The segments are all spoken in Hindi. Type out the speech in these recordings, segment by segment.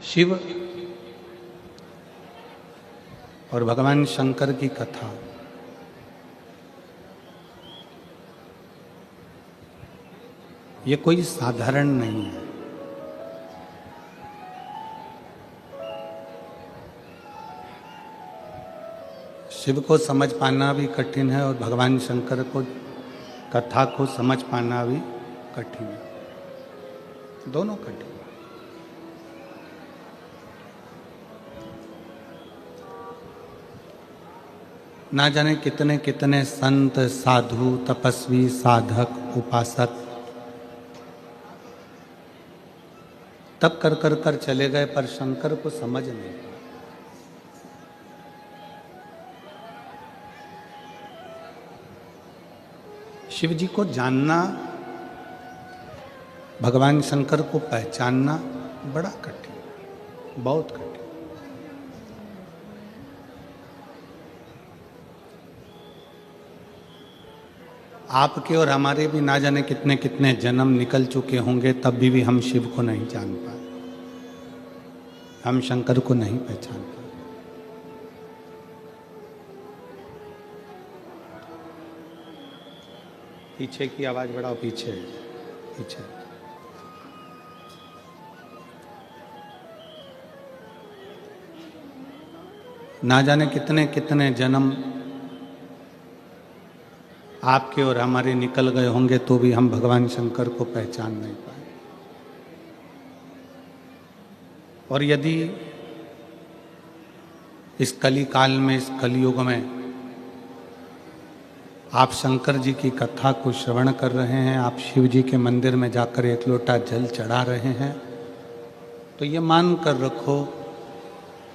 शिव और भगवान शंकर की कथा ये कोई साधारण नहीं है। शिव को समझ पाना भी कठिन है और भगवान शंकर को कथा को समझ पाना भी कठिन है, दोनों कठिन है। ना जाने कितने कितने संत, साधु, तपस्वी, साधक, उपासक तब कर चले गए, पर शंकर को समझ नहीं पाए। शिव जी को जानना, भगवान शंकर को पहचानना बड़ा कठिन, बहुत कठिन। आपके और हमारे भी ना जाने कितने कितने जन्म निकल चुके होंगे, तब भी हम शिव को नहीं जान पाए, हम शंकर को नहीं पहचान पाए। पीछे की आवाज बढ़ाओ, पीछे पीछे। ना जाने कितने कितने जन्म आपके और हमारे निकल गए होंगे, तो भी हम भगवान शंकर को पहचान नहीं पाए। और यदि इस कली काल में, इस कलयुग में आप शंकर जी की कथा को श्रवण कर रहे हैं, आप शिव जी के मंदिर में जाकर एक लोटा जल चढ़ा रहे हैं, तो ये मान कर रखो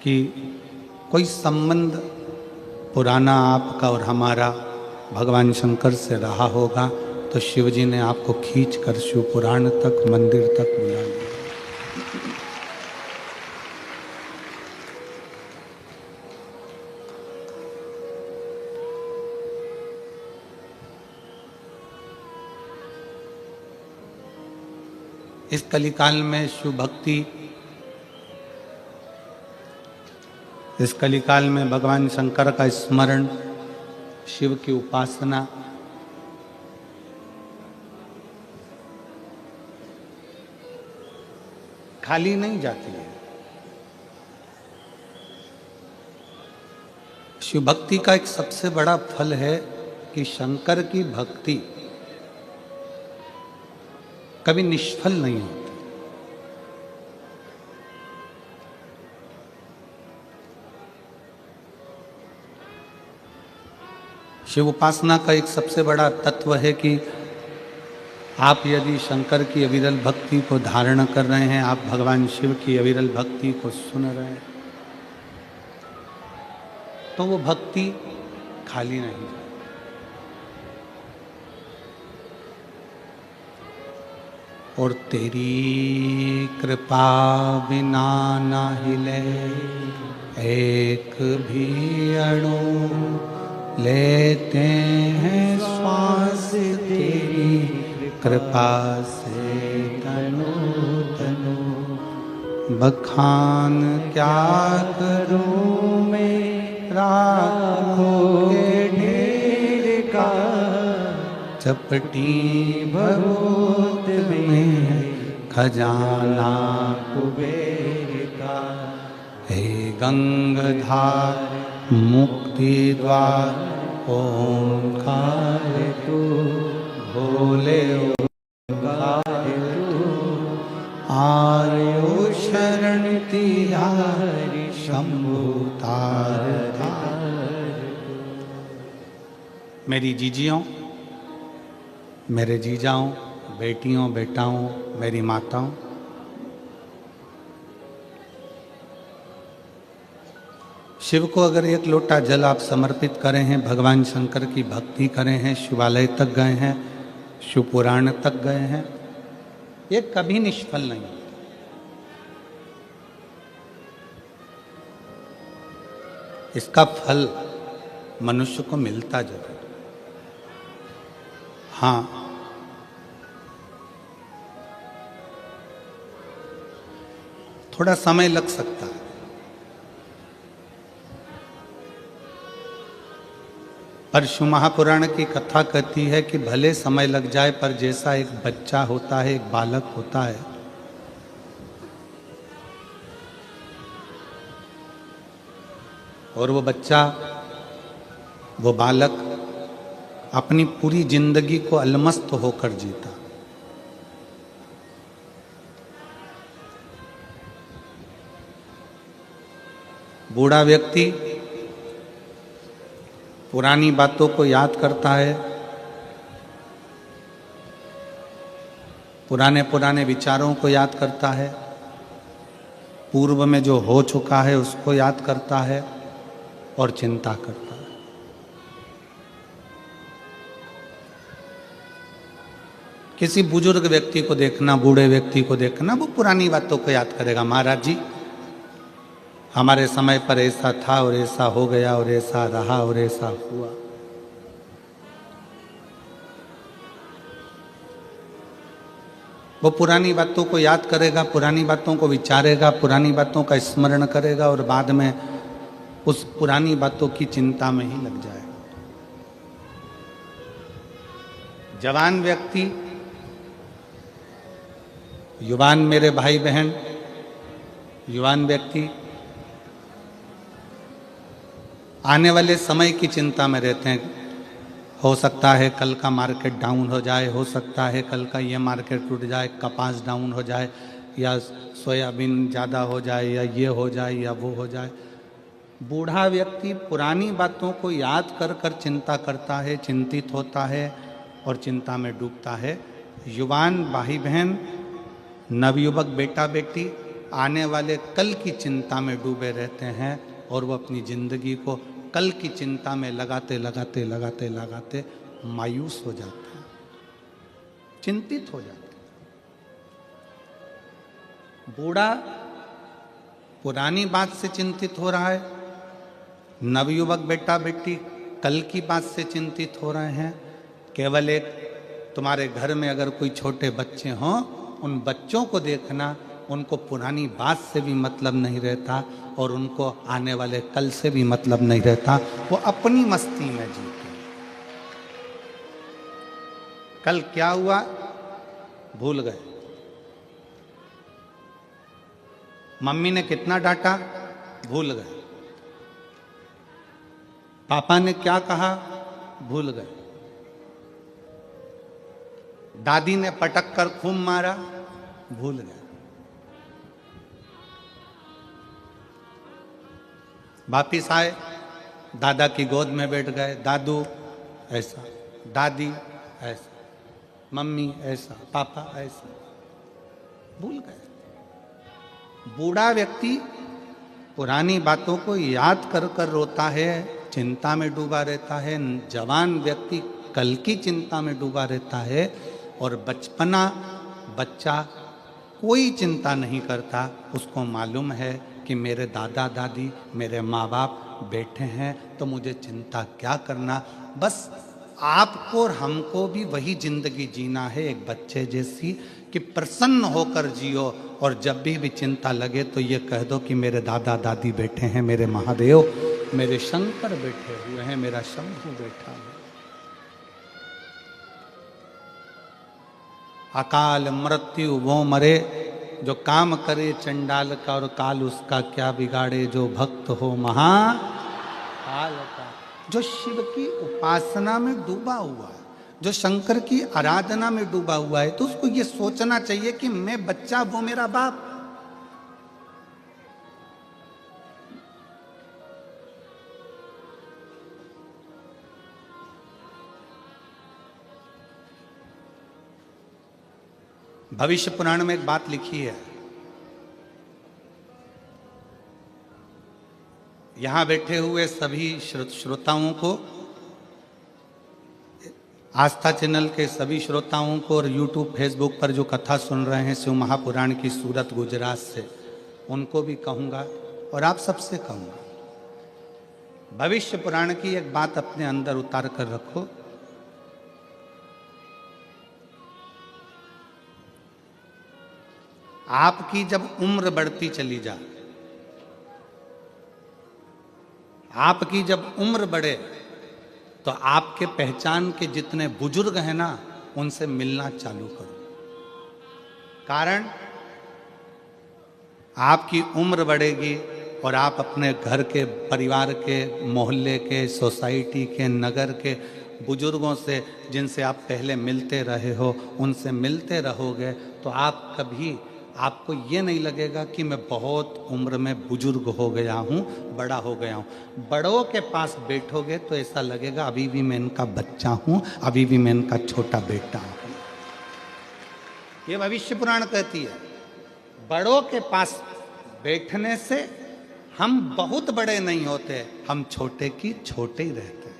कि कोई संबंध पुराना आपका और हमारा भगवान शंकर से रहा होगा, तो शिव जी ने आपको खींच कर शिव पुराण तक, मंदिर तक बुला लिया। इस कलिकाल में शिव भक्ति, इस कलिकाल में भगवान शंकर का स्मरण, शिव की उपासना खाली नहीं जाती है। शिव भक्ति का एक सबसे बड़ा फल है कि शंकर की भक्ति कभी निष्फल नहीं होती। शिव उपासना का एक सबसे बड़ा तत्व है कि आप यदि शंकर की अविरल भक्ति को धारण कर रहे हैं, आप भगवान शिव की अविरल भक्ति को सुन रहे हैं, तो वो भक्ति खाली नहीं जाती। और तेरी कृपा बिना ना हिले एक भी अणु, लेते हैं श्वास तेरी कृपा से तनु तनु। बखान क्या करूं मैं राखोगे ढेर का, चपटी बहुत में खजाना कुबेर का। हे गंगाधार मुक्ति द्वार ओंकार तू, भोले ओंकार तू। आयो शरण तिहारी शंभु तार तार। मेरी जीजियों, मेरे जीजाओं, बेटियों, बेटाओं, मेरी माताओं, शिव को अगर एक लोटा जल आप समर्पित करें हैं, भगवान शंकर की भक्ति करें हैं, शिवालय तक गए हैं, शिव पुराण तक गए हैं, ये कभी निष्फल नहीं। इसका फल मनुष्य को मिलता जरूर। हाँ, थोड़ा समय लग सकता है। पर शिव महापुराण की कथा कहती है कि भले समय लग जाए, पर जैसा एक बच्चा होता है, एक बालक होता है, और वो बच्चा, वो बालक अपनी पूरी जिंदगी को अलमस्त होकर जीता। बूढ़ा व्यक्ति पुरानी बातों को याद करता है, पुराने पुराने विचारों को याद करता है, पूर्व में जो हो चुका है उसको याद करता है और चिंता करता है। किसी बुजुर्ग व्यक्ति को देखना, बूढ़े व्यक्ति को देखना, वो पुरानी बातों को याद करेगा। महाराज जी, हमारे समय पर ऐसा था और ऐसा हो गया और ऐसा रहा और ऐसा हुआ। वो पुरानी बातों को याद करेगा, पुरानी बातों को विचारेगा, पुरानी बातों का स्मरण करेगा और बाद में उस पुरानी बातों की चिंता में ही लग जाएगा। जवान व्यक्ति, युवान मेरे भाई बहन, युवान व्यक्ति आने वाले समय की चिंता में रहते हैं। हो सकता है कल का मार्केट डाउन हो जाए, हो सकता है कल का ये मार्केट टूट जाए, कपास डाउन हो जाए, या सोयाबीन ज़्यादा हो जाए, या ये हो जाए या वो हो जाए। बूढ़ा व्यक्ति पुरानी बातों को याद कर कर चिंता करता है, चिंतित होता है और चिंता में डूबता है। युवान भाई बहन, नवयुवक बेटा बेटी आने वाले कल की चिंता में डूबे रहते हैं और वो अपनी जिंदगी को कल की चिंता में लगाते लगाते लगाते लगाते मायूस हो जाते हैं, चिंतित हो जाते हैं। बूढ़ा पुरानी बात से चिंतित हो रहा है, नवयुवक बेटा बेटी कल की बात से चिंतित हो रहे हैं। केवल एक, तुम्हारे घर में अगर कोई छोटे बच्चे हों, उन बच्चों को देखना, उनको पुरानी बात से भी मतलब नहीं रहता और उनको आने वाले कल से भी मतलब नहीं रहता। वो अपनी मस्ती में जीते। कल क्या हुआ भूल गए, मम्मी ने कितना डांटा भूल गए, पापा ने क्या कहा भूल गए, दादी ने पटक कर खूब मारा भूल गए। वापिस आए, दादा की गोद में बैठ गए, दादू ऐसा, दादी ऐसा, मम्मी ऐसा, पापा ऐसा, भूल गए। बूढ़ा व्यक्ति पुरानी बातों को याद कर कर रोता है, चिंता में डूबा रहता है। जवान व्यक्ति कल की चिंता में डूबा रहता है और बचपना बच्चा कोई चिंता नहीं करता। उसको मालूम है कि मेरे दादा दादी, मेरे माँ बाप बैठे हैं, तो मुझे चिंता क्या करना। बस आपको और हमको भी वही जिंदगी जीना है, एक बच्चे जैसी, कि प्रसन्न होकर जियो। और जब भी चिंता लगे तो ये कह दो कि मेरे दादा दादी बैठे हैं, मेरे महादेव, मेरे शंकर बैठे हुए हैं, मेरा शंभू बैठा है। अकाल मृत्यु वो मरे, जो काम करे चंडाल का और काल उसका क्या बिगाड़े, जो भक्त हो महाकाल का। जो शिव की उपासना में डूबा हुआ है, जो शंकर की आराधना में डूबा हुआ है, तो उसको ये सोचना चाहिए कि मैं बच्चा, वो मेरा बाप। भविष्य पुराण में एक बात लिखी है, यहां बैठे हुए सभी श्रोताओं को, आस्था चैनल के सभी श्रोताओं को और यूट्यूब फेसबुक पर जो कथा सुन रहे हैं शिव महापुराण की सूरत गुजरात से, उनको भी कहूँगा और आप सबसे कहूँगा, भविष्य पुराण की एक बात अपने अंदर उतार कर रखो। आपकी जब उम्र बढ़ती चली जाए, आपकी जब उम्र बढ़े, तो आपके पहचान के जितने बुजुर्ग हैं ना, उनसे मिलना चालू करो। कारण आपकी उम्र बढ़ेगी और आप अपने घर के, परिवार के, मोहल्ले के, सोसाइटी के, नगर के बुजुर्गों से, जिनसे आप पहले मिलते रहे हो, उनसे मिलते रहोगे, तो आप कभी, आपको ये नहीं लगेगा कि मैं बहुत उम्र में बुजुर्ग हो गया हूँ, बड़ा हो गया हूँ। बड़ों के पास बैठोगे तो ऐसा लगेगा अभी भी मैं इनका बच्चा हूँ, अभी भी मैं इनका छोटा बेटा हूँ। ये भविष्य पुराण कहती है, बड़ों के पास बैठने से हम बहुत बड़े नहीं होते, हम छोटे की छोटे ही रहते।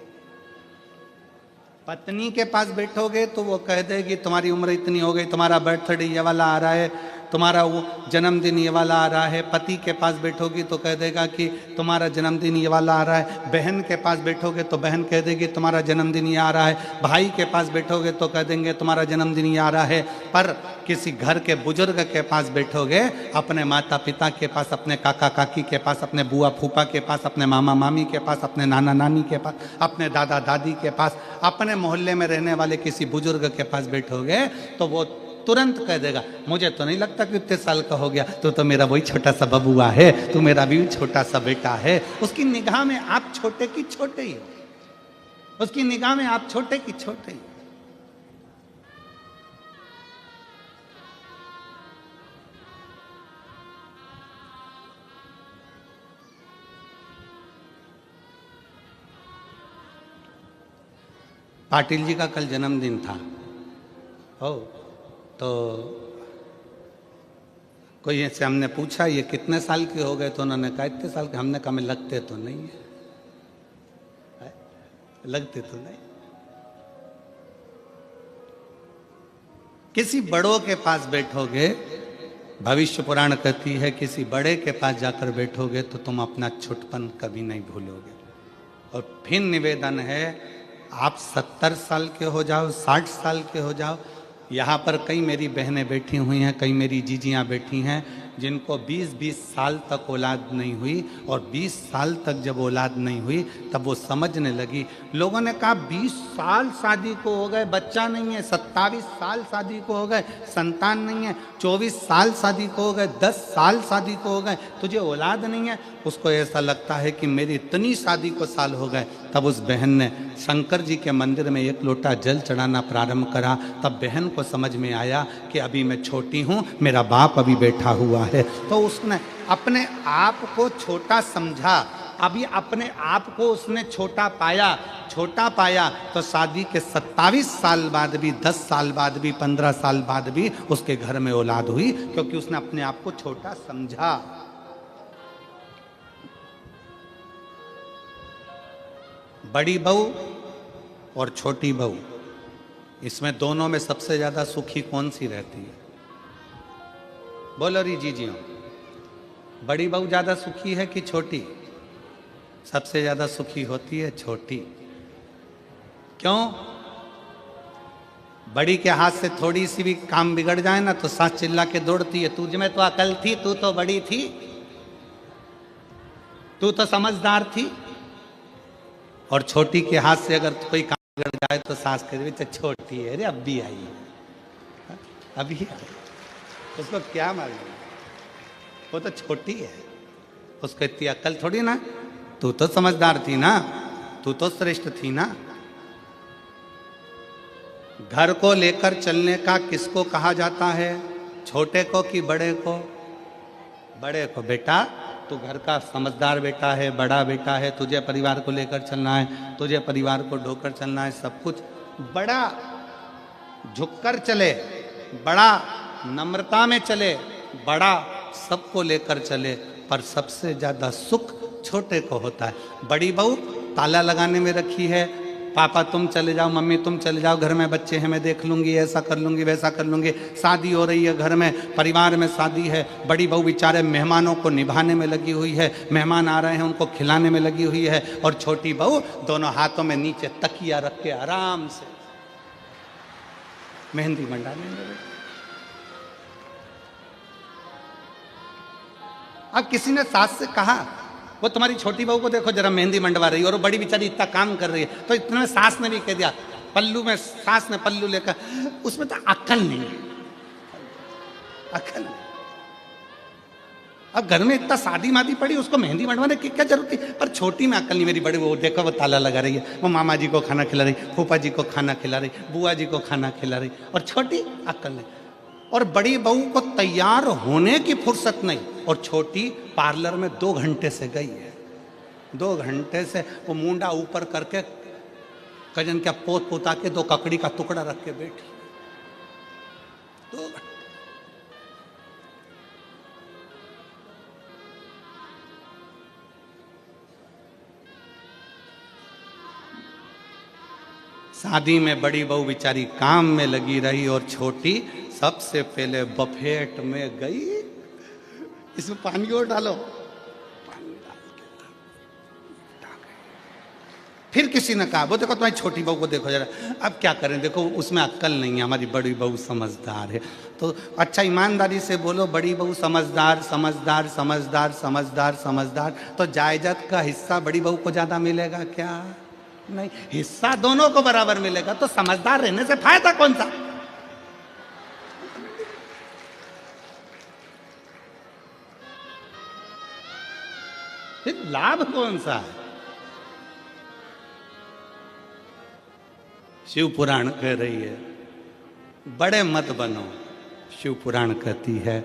पत्नी के पास बैठोगे तो वो कह देगी तुम्हारी उम्र इतनी हो गई, तुम्हारा बर्थडे ये वाला आ रहा है, तुम्हारा वो जन्मदिन ये वाला आ रहा है। पति के पास बैठोगी तो कह देगा कि तुम्हारा जन्मदिन ये वाला आ रहा है। बहन के पास बैठोगे तो बहन कह देगी तुम्हारा जन्मदिन ये आ रहा है। भाई के पास बैठोगे तो कह देंगे तुम्हारा जन्मदिन ये आ रहा है। पर किसी घर के बुजुर्ग के पास बैठोगे, अपने माता पिता के पास, अपने काका काकी के पास, अपने बुआ फूफा के पास, अपने मामा मामी के पास, अपने नाना नानी के पास, अपने दादा दादी के पास, अपने मोहल्ले में रहने वाले किसी बुजुर्ग के पास बैठोगे तो वो तुरंत कह देगा मुझे तो नहीं लगता कि इतने साल का हो गया, तो मेरा वही छोटा सा बबुआ है, तू मेरा भी छोटा सा बेटा है। उसकी निगाह में आप छोटे की छोटे ही हो, उसकी निगाह में आप छोटे की छोटे ही। पाटिल जी का कल जन्मदिन था। तो कोई ऐसे हमने पूछा ये कितने साल के हो गए, तो उन्होंने कहा इतने साल के। हमने कहा मैं लगते तो नहीं है, लगते तो नहीं। किसी बड़ों के पास बैठोगे, भविष्य पुराण कहती है किसी बड़े के पास जाकर बैठोगे तो तुम अपना छोटपन कभी नहीं भूलोगे। और फिर निवेदन है, आप 70 साल के हो जाओ, 60 साल के हो जाओ, यहाँ पर कई मेरी बहनें बैठी हुई हैं, कई मेरी जीजियाँ बैठी हैं जिनको 20-20 साल तक औलाद नहीं हुई, और 20 साल तक जब औलाद नहीं हुई तब वो समझने लगी। लोगों ने कहा 20 साल शादी को हो गए, बच्चा नहीं है, 27 साल शादी को हो गए, संतान नहीं है, 24 साल शादी को हो गए, 10 साल शादी को हो गए, तुझे औलाद नहीं है। उसको ऐसा लगता है कि मेरी इतनी शादी को साल हो गए। तब उस बहन ने शंकर जी के मंदिर में एक लोटा जल चढ़ाना प्रारंभ करा। तब बहन को समझ में आया कि अभी मैं छोटी हूँ, मेरा बाप अभी बैठा हुआ है। तो उसने अपने आप को छोटा समझा, अभी अपने आप को उसने छोटा पाया तो शादी के 27 साल बाद भी, 10 साल बाद भी, 15 साल बाद भी उसके घर में औलाद हुई, क्योंकि उसने अपने आप को छोटा समझा। बड़ी बहू और छोटी बहू, इसमें दोनों में सबसे ज्यादा सुखी कौन सी रहती है? बोलो री जीजियों, बड़ी बहू ज्यादा सुखी है कि छोटी? सबसे ज्यादा सुखी होती है छोटी। क्यों? बड़ी के हाथ से थोड़ी सी भी काम बिगड़ जाए ना तो सास चिल्ला के दौड़ती है, तुझ में तो अकल थी, तू तो बड़ी थी, तू तो समझदार थी। और छोटी के हाथ से अगर कोई काम बिगड़ जाए तो सास कह तो छोटी है, अरे अब भी आई है, अभी आई, उसको क्या मालूम, वो तो छोटी है, उसको इतनी अकल थोड़ी ना, तू तो समझदार थी ना, तू तो श्रेष्ठ थी ना। घर को लेकर चलने का किसको कहा जाता है? छोटे को कि बड़े को? बड़े को। बेटा तू घर का समझदार बेटा है, बड़ा बेटा है, तुझे परिवार को लेकर चलना है, तुझे परिवार को ढोकर चलना है, सब कुछ बड़ा झुककर चले, बड़ा नम्रता में चले, बड़ा सबको लेकर चले, पर सबसे ज्यादा सुख छोटे को होता है। बड़ी बहू ताला लगाने में रखी है, पापा तुम चले जाओ, मम्मी तुम चले जाओ, घर में बच्चे हैं, मैं देख लूंगी, ऐसा कर लूंगी, वैसा कर लूंगी। शादी हो रही है, घर में परिवार में शादी है, बड़ी बहू बेचारे मेहमानों को निभाने में लगी हुई है, मेहमान आ रहे हैं उनको खिलाने में लगी हुई है, और छोटी बहू दोनों हाथों में नीचे तकिया रख के आराम से मेहंदी मंडाने में लगी। अब किसी ने सास से कहा, वो तुम्हारी छोटी बहू को देखो जरा मेहंदी मंडवा रही है, और वो बड़ी बेचारी इतना काम कर रही है, तो इतने में सास ने भी कह दिया, पल्लू में सास ने पल्लू लेकर, उसमें तो अक्ल नहीं है, अक्ल नहीं। अब घर में इतना शादी मादी पड़ी, उसको मेहंदी मंडवाने की क्या जरूरत थी? पर छोटी में अक्ल नहीं। मेरी बड़ी वो देखो, वो ताला लगा रही है, वो मामा जी को खाना खिला रही, फूफा जी को खाना खिला रही, बुआ जी को खाना खिला रही, और छोटी अक्ल नहीं। और बड़ी बहू को तैयार होने की फुर्सत नहीं, और छोटी पार्लर में 2 घंटे से गई है। 2 घंटे से वो मुंडा ऊपर करके कजन क्या पोत पोता के 2 ककड़ी का टुकड़ा रख के बैठी। 2 घंटे। शादी में बड़ी बहू बेचारी काम में लगी रही, और छोटी सबसे पहले बफेट में गई। इसमें पानी और डालो, पानी डाल के फिर किसी ने कहा, वो देखो तुम्हारी छोटी बहू को देखो जरा। अब क्या करें, देखो उसमें अक्ल नहीं है, हमारी बड़ी बहू समझदार है। तो अच्छा ईमानदारी से बोलो, बड़ी बहू समझदार समझदार समझदार समझदार समझदार, तो जायदाद का हिस्सा बड़ी बहू को ज्यादा मिलेगा क्या? नहीं, हिस्सा दोनों को बराबर मिलेगा। तो समझदार रहने से फायदा कौन सा? फिर लाभ कौन सा है? शिव पुराण कह रही है, बड़े मत बनो। शिव पुराण कहती है,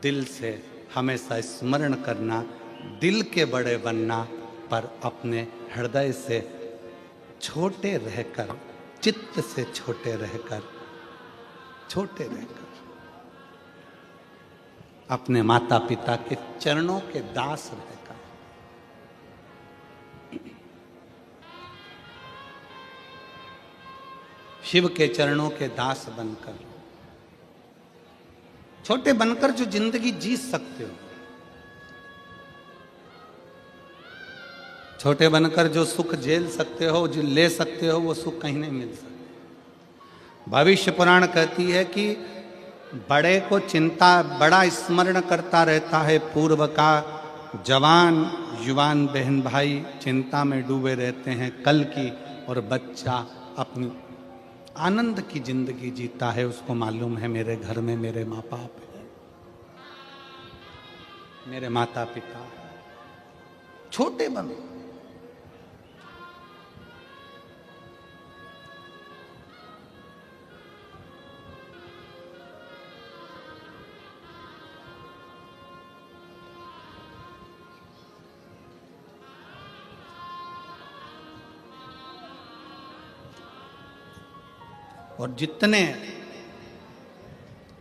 दिल से हमेशा स्मरण करना, दिल के बड़े बनना, पर अपने हृदय से छोटे रहकर, चित्त से छोटे रहकर, अपने माता पिता के चरणों के दास रहकर। शिव के चरणों के दास बनकर, छोटे बनकर जो जिंदगी जी सकते हो, छोटे बनकर जो सुख झेल सकते हो, जो ले सकते हो, वो सुख कहीं नहीं मिल सकता। भविष्य पुराण कहती है कि बड़े को चिंता, बड़ा स्मरण करता रहता है पूर्व का, जवान युवान बहन भाई चिंता में डूबे रहते हैं कल की, और बच्चा अपनी आनंद की जिंदगी जीता है। उसको मालूम है मेरे घर में मेरे माँ बाप है, मेरे माता पिता। छोटे बनो, और जितने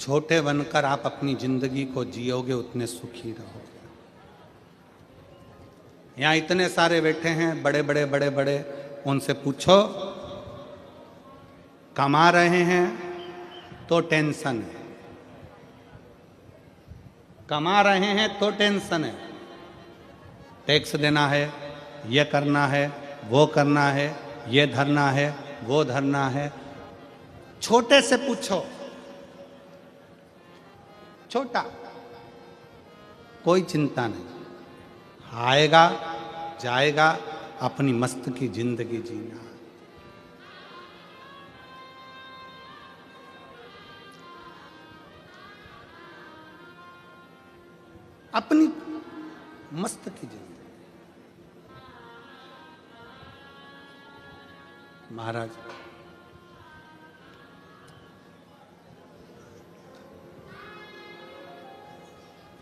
छोटे बनकर आप अपनी जिंदगी को जियोगे, उतने सुखी रहोगे। यहाँ इतने सारे बैठे हैं, बड़े बड़े बड़े बड़े, उनसे पूछो, कमा रहे हैं तो टेंशन है, कमा रहे हैं तो टेंशन है, टैक्स देना है, ये करना है, वो करना है, ये धरना है, वो धरना है। छोटे से पूछो, छोटा, कोई चिंता नहीं, आएगा जाएगा, अपनी मस्त की जिंदगी जीना। अपनी मस्त की जिंदगी। महाराज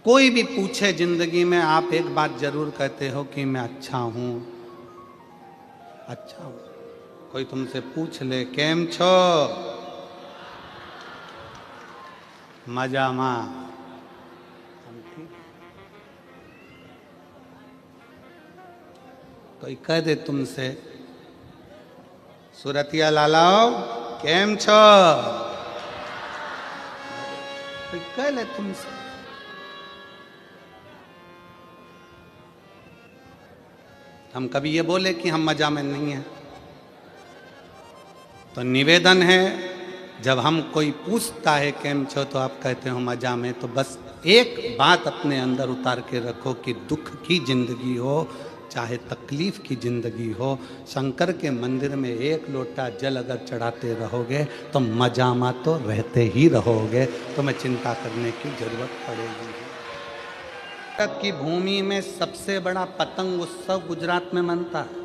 कोई भी पूछे जिंदगी में, आप एक बात जरूर कहते हो कि मैं अच्छा हूं, अच्छा हूं। कोई तुमसे पूछ ले, केम छो, मजामा, कोई कह दे तुमसे, सुरतिया लालाओ केम छो, कोई कह ले तुमसे, हम कभी ये बोले कि हम मजा में नहीं हैं? तो निवेदन है, जब हम कोई पूछता है केम छो तो आप कहते हो मजा में, तो बस एक बात अपने अंदर उतार के रखो कि दुख की जिंदगी हो चाहे तकलीफ की जिंदगी हो, शंकर के मंदिर में एक लोटा जल अगर चढ़ाते रहोगे तो मजामा तो रहते ही रहोगे, तुम्हें चिंता करने की जरूरत पड़ेगी। भारत की भूमि में सबसे बड़ा पतंग उत्सव गुजरात में मनता है।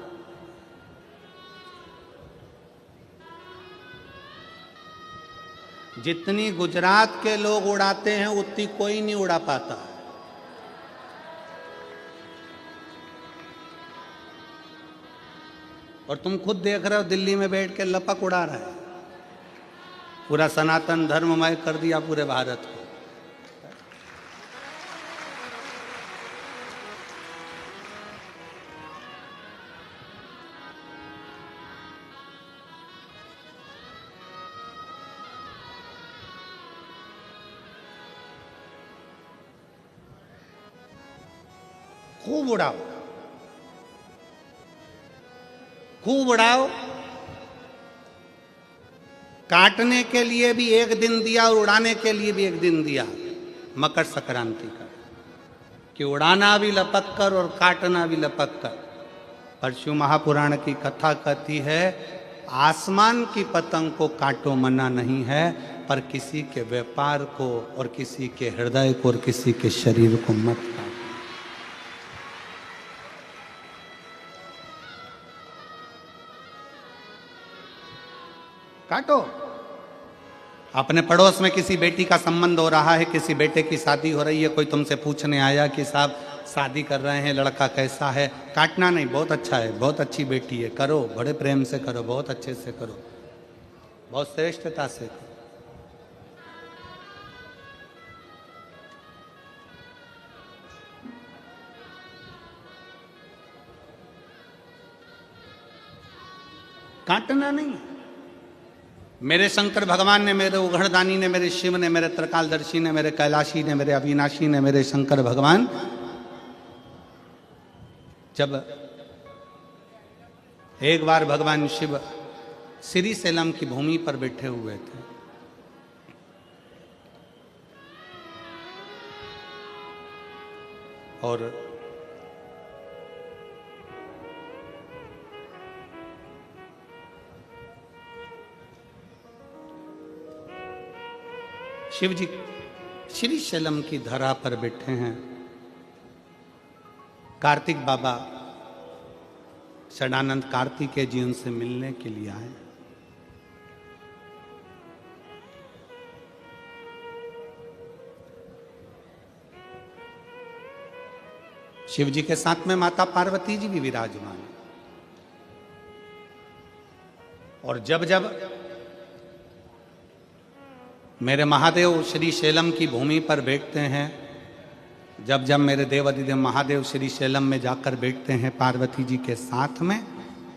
जितनी गुजरात के लोग उड़ाते हैं उतनी कोई नहीं उड़ा पाता। और तुम खुद देख रहे हो दिल्ली में बैठ के लपक उड़ा रहा है, पूरा सनातन धर्ममय कर दिया पूरे भारत को। खूब उड़ाओ, खूब उड़ाओ। काटने के लिए भी एक दिन दिया और उड़ाने के लिए भी एक दिन दिया, मकर संक्रांति का, कि उड़ाना भी लपक कर और काटना भी लपक कर। पर शिव महापुराण की कथा कहती है आसमान की पतंग को काटो मना नहीं है, पर किसी के व्यापार को और किसी के हृदय को और किसी के शरीर को मत काटो। काटो। अपने पड़ोस में किसी बेटी का संबंध हो रहा है, किसी बेटे की शादी हो रही है, कोई तुमसे पूछने आया कि साहब शादी कर रहे हैं, लड़का कैसा है, काटना नहीं, बहुत अच्छा है, बहुत अच्छी बेटी है, करो, बड़े प्रेम से करो, बहुत अच्छे से करो, बहुत श्रेष्ठता से करो। काटना नहीं। मेरे शंकर भगवान ने, मेरे उघड़दानी ने, मेरे शिव ने, मेरे त्रिकालदर्शी ने, मेरे कैलाशी ने, मेरे अविनाशी ने, मेरे शंकर भगवान जब एक बार भगवान शिव श्री सेलम की भूमि पर बैठे हुए थे, और शिव जी श्री शैलम की धरा पर बैठे हैं। कार्तिक बाबा षडानंद कार्तिकेय जी उनसे मिलने के लिए आए। शिव जी के साथ में माता पार्वती जी भी विराजमान। और जब जब मेरे महादेव श्री शैलम की भूमि पर बैठते हैं, जब जब मेरे देवाधिदेव महादेव श्री शैलम में जाकर बैठते हैं पार्वती जी के साथ में,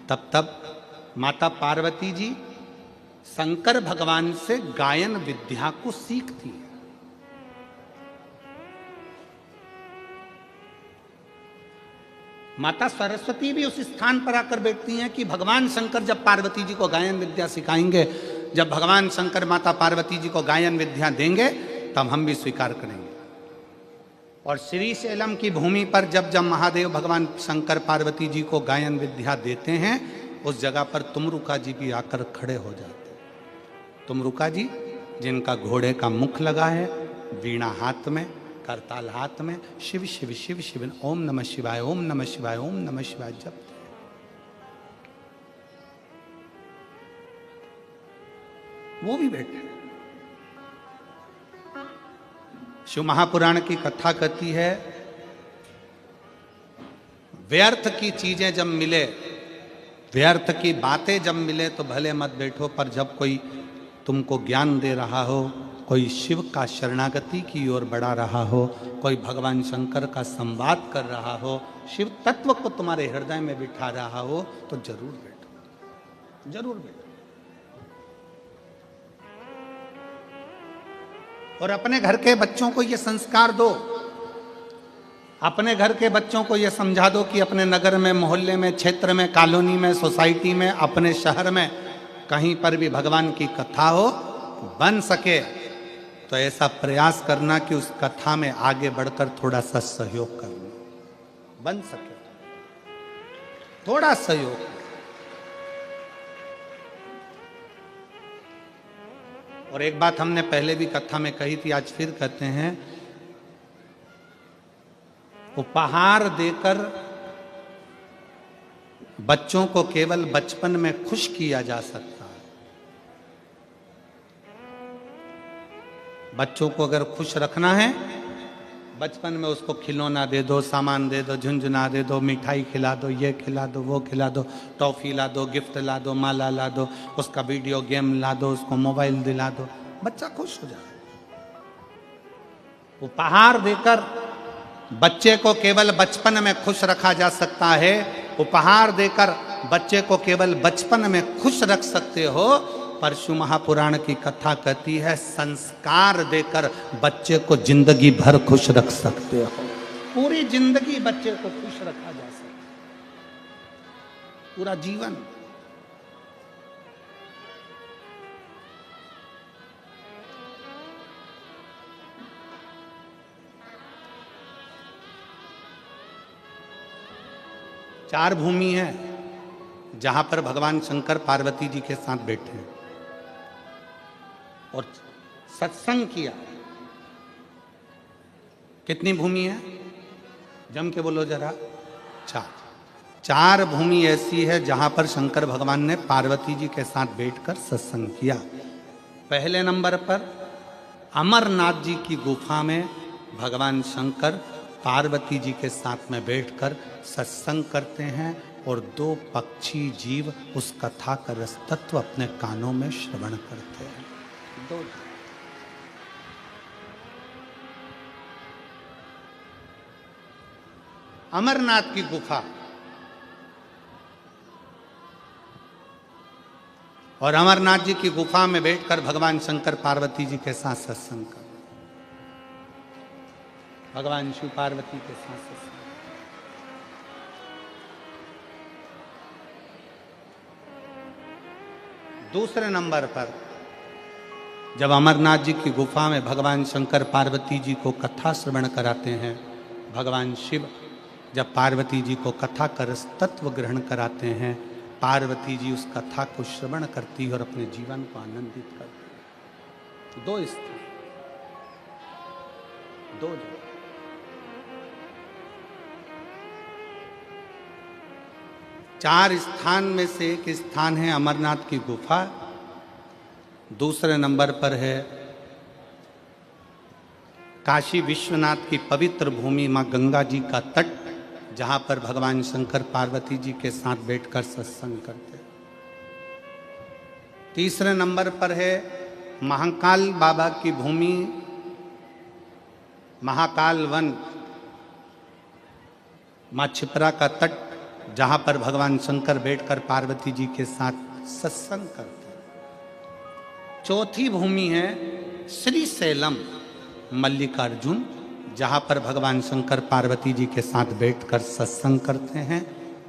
तब तब माता पार्वती जी शंकर भगवान से गायन विद्या को सीखती है। माता सरस्वती भी उस स्थान पर आकर बैठती हैं कि भगवान शंकर जब पार्वती जी को गायन विद्या सिखाएंगे, जब भगवान शंकर माता पार्वती जी को गायन विद्या देंगे, तब हम भी स्वीकार करेंगे। और श्री शैलम की भूमि पर जब जब महादेव भगवान शंकर पार्वती जी को गायन विद्या देते हैं, उस जगह पर तुमरुका जी भी आकर खड़े हो जाते हैं। तुमरुका जी जिनका घोड़े का मुख लगा है, वीणा हाथ में, करताल हाथ में, शिव शिव शिव शिव, ओम नमः शिवाय, ओम नमः शिवाय, ओम नमः शिवाय जपते। वो भी बैठे। शिव महापुराण की कथा कहती है व्यर्थ की चीजें जब मिले, व्यर्थ की बातें जब मिले तो भले मत बैठो, पर जब कोई तुमको ज्ञान दे रहा हो, कोई शिव का शरणागति की ओर बढ़ा रहा हो, कोई भगवान शंकर का संवाद कर रहा हो, शिव तत्व को तुम्हारे हृदय में बिठा रहा हो, तो जरूर बैठो, जरूर बैठो। और अपने घर के बच्चों को ये संस्कार दो, अपने घर के बच्चों को ये समझा दो कि अपने नगर में, मोहल्ले में, क्षेत्र में, कॉलोनी में, सोसाइटी में, अपने शहर में कहीं पर भी भगवान की कथा हो, बन सके तो ऐसा प्रयास करना कि उस कथा में आगे बढ़कर थोड़ा सा सहयोग करना, बन सके थोड़ा सहयोग। और एक बात हमने पहले भी कथा में कही थी, आज फिर कहते हैं, उपहार देकर बच्चों को केवल बचपन में खुश किया जा सकता है। बच्चों को अगर खुश रखना है, बचपन में उसको खिलौना दे दो, सामान दे दो, झुनझुना दे दो, मिठाई खिला दो, ये खिला दो, वो खिला दो, टॉफी ला दो, गिफ्ट ला दो, माला ला दो, उसका वीडियो गेम ला दो, उसको मोबाइल दिला दो, बच्चा खुश हो जाए। उपहार देकर बच्चे को केवल बचपन में खुश रखा जा सकता है। उपहार देकर बच्चे को केवल बचपन में खुश रख सकते हो। परशु महापुराण की कथा कहती है, संस्कार देकर बच्चे को जिंदगी भर खुश रख सकते हो। पूरी जिंदगी बच्चे को खुश रखा जा सकता है, पूरा जीवन। चार भूमि है जहां पर भगवान शंकर पार्वती जी के साथ बैठे हैं और सत्संग किया। कितनी भूमि है? जम के बोलो जरा। चार भूमि ऐसी है जहां पर शंकर भगवान ने पार्वती जी के साथ बैठकर सत्संग किया। पहले नंबर पर अमरनाथ जी की गुफा में भगवान शंकर पार्वती जी के साथ में बैठकर सत्संग करते हैं और दो पक्षी जीव उस कथा का रस तत्व अपने कानों में श्रवण करते हैं। दो अमरनाथ की गुफा और अमरनाथ जी की गुफा में बैठकर भगवान शंकर पार्वती जी के साथ सत्संग कर, भगवान शिव पार्वती के साथ सत्संग। दूसरे नंबर पर जब अमरनाथ जी की गुफा में भगवान शंकर पार्वती जी को कथा श्रवण कराते हैं, भगवान शिव जब पार्वती जी को कथा का रस तत्व ग्रहण कराते हैं, पार्वती जी उस कथा को श्रवण करती और अपने जीवन को आनंदित करती। दो स्थान, दो जगह। चार स्थान में से एक स्थान है अमरनाथ की गुफा। दूसरे नंबर पर है काशी विश्वनाथ की पवित्र भूमि मां गंगा जी का तट, जहां पर भगवान शंकर पार्वती जी के साथ बैठकर सत्संग करते। तीसरे नंबर पर है महाकाल बाबा की भूमि, महाकाल वन, मां छिपरा का तट, जहां पर भगवान शंकर बैठकर पार्वती जी के साथ सत्संग करते हैं। चौथी भूमि है श्री सैलम मल्लिकार्जुन, जहां पर भगवान शंकर पार्वती जी के साथ बैठकर सत्संग करते हैं,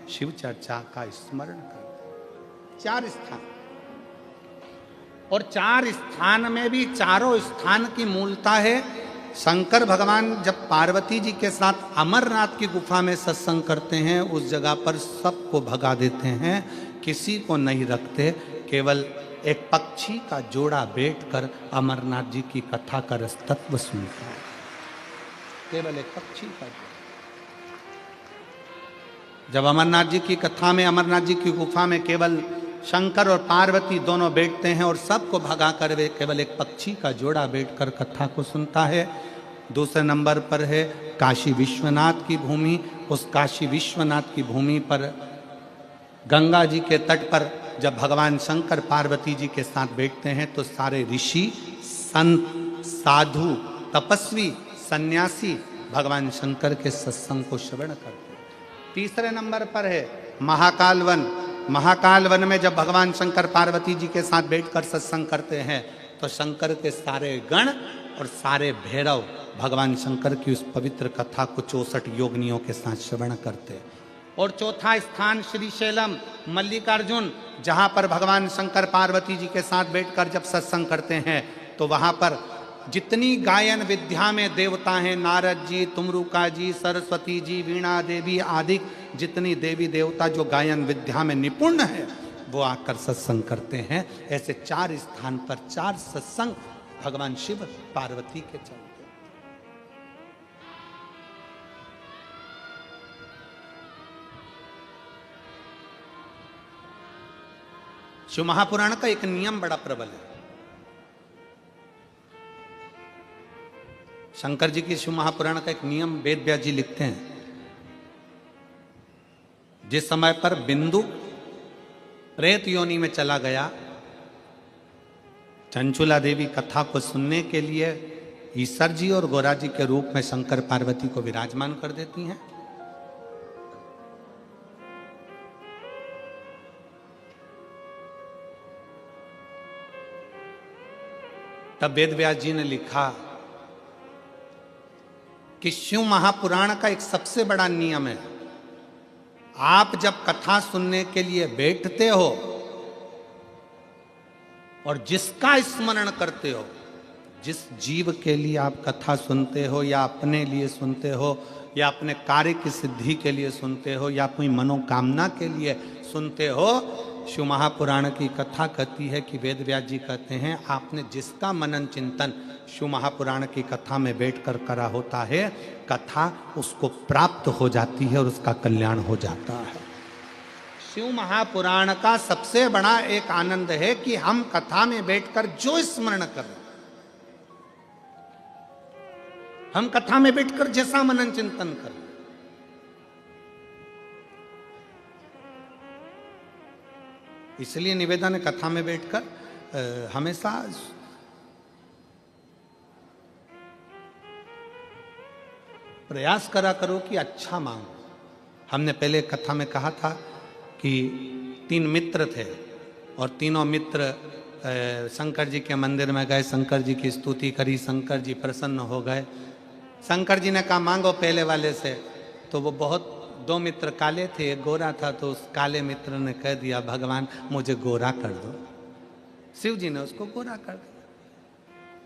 शिव चर्चा का स्मरण करते हैं। चार स्थान, और चार स्थान में भी चारों स्थान की मूलता है। शंकर भगवान जब पार्वती जी के साथ अमरनाथ की गुफा में सत्संग करते हैं, उस जगह पर सबको भगा देते हैं, किसी को नहीं रखते। केवल एक पक्षी का जोड़ा बैठकर अमरनाथ जी की कथा का रस तत्व सुनता है। केवल एक पक्षी का जोड़ा। जब अमरनाथ जी की कथा में, अमरनाथ जी की गुफा में केवल शंकर और पार्वती दोनों बैठते हैं और सबको भगा कर वे केवल एक पक्षी का जोड़ा बैठकर कथा को सुनता है। दूसरे नंबर पर है काशी विश्वनाथ की भूमि। उस काशी विश्वनाथ की भूमि पर गंगा जी के तट पर जब भगवान शंकर पार्वती जी के साथ बैठते हैं तो सारे ऋषि, संत, साधु, तपस्वी, सन्यासी भगवान शंकर के सत्संग को श्रवण करते हैं। तीसरे नंबर पर है महाकाल वन। महाकाल वन में जब भगवान शंकर पार्वती जी के साथ बैठकर सत्संग करते हैं तो शंकर के सारे गण और सारे भैरव भगवान शंकर की उस पवित्र कथा को 64 योगिनियों के साथ श्रवण करते। और चौथा स्थान श्रीशैलम मल्लिकार्जुन, जहां पर भगवान शंकर पार्वती जी के साथ बैठकर जब सत्संग करते हैं तो वहां पर जितनी गायन विद्या में देवता हैं, नारद जी, तुमरुका जी, सरस्वती जी, वीणा देवी आदि जितनी देवी देवता जो गायन विद्या में निपुण है वो आकर सत्संग करते हैं। ऐसे 4 स्थान पर 4 सत्संग भगवान शिव पार्वती के चलते। शिव महापुराण का एक नियम बड़ा प्रबल है। शंकर जी की शिव महापुराण का एक नियम वेद व्यास जी लिखते हैं, जिस समय पर बिंदु प्रेत योनि में चला गया, चंचुला देवी कथा को सुनने के लिए ईश्वर जी और गोरा जी के रूप में शंकर पार्वती को विराजमान कर देती हैं। तब वेद व्यास जी ने लिखा कि शिव महापुराण का एक सबसे बड़ा नियम है, आप जब कथा सुनने के लिए बैठते हो और जिसका स्मरण करते हो, जिस जीव के लिए आप कथा सुनते हो या अपने लिए सुनते हो या अपने कार्य की सिद्धि के लिए सुनते हो या अपनी मनोकामना के लिए सुनते हो, शिव महापुराण की कथा कहती है कि वेद व्यास जी कहते हैं आपने जिसका मनन चिंतन शिव महापुराण की कथा में बैठकर करा होता है, कथा उसको प्राप्त हो जाती है और उसका कल्याण हो जाता है। शिव महापुराण का सबसे बड़ा एक आनंद है कि हम कथा में बैठकर जो स्मरण करें, हम कथा में बैठकर जैसा मनन चिंतन करें, इसलिए निवेदन है कथा में बैठकर हमेशा प्रयास करा करो कि अच्छा मांगो। हमने पहले कथा में कहा था कि 3 मित्र थे और तीनों मित्र शंकर जी के मंदिर में गए, शंकर जी की स्तुति करी, शंकर जी प्रसन्न हो गए। शंकर जी ने कहा मांगो पहले वाले से, तो वो बहुत 2 मित्र काले थे, एक गोरा था, तो उस काले मित्र ने कह दिया भगवान मुझे गोरा कर दो। शिव जी ने उसको गोरा कर दिया।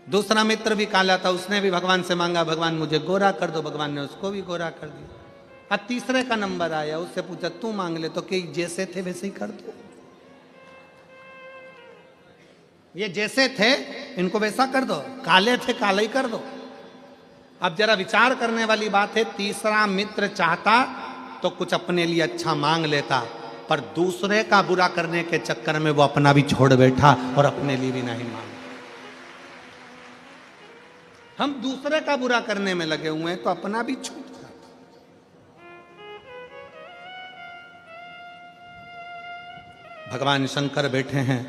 दूसरा मित्र भी काला था, उसने भी भगवान से मांगा भगवान मुझे गोरा कर दो, भगवान ने उसको भी गोरा कर दिया। अब तीसरे का नंबर आया, उससे पूछा तू मांग ले, तो कि जैसे थे वैसे ही कर दो, ये जैसे थे इनको वैसा कर दो, काले थे काला ही कर दो। अब जरा विचार करने वाली बात है, तीसरा मित्र चाहता तो कुछ अपने लिए अच्छा मांग लेता, पर दूसरे का बुरा करने के चक्कर में वो अपना भी छोड़ बैठा और अपने लिए भी नहीं मांगा। हम दूसरे का बुरा करने में लगे हुए हैं तो अपना भी छूट जाता। भगवान शंकर बैठे हैं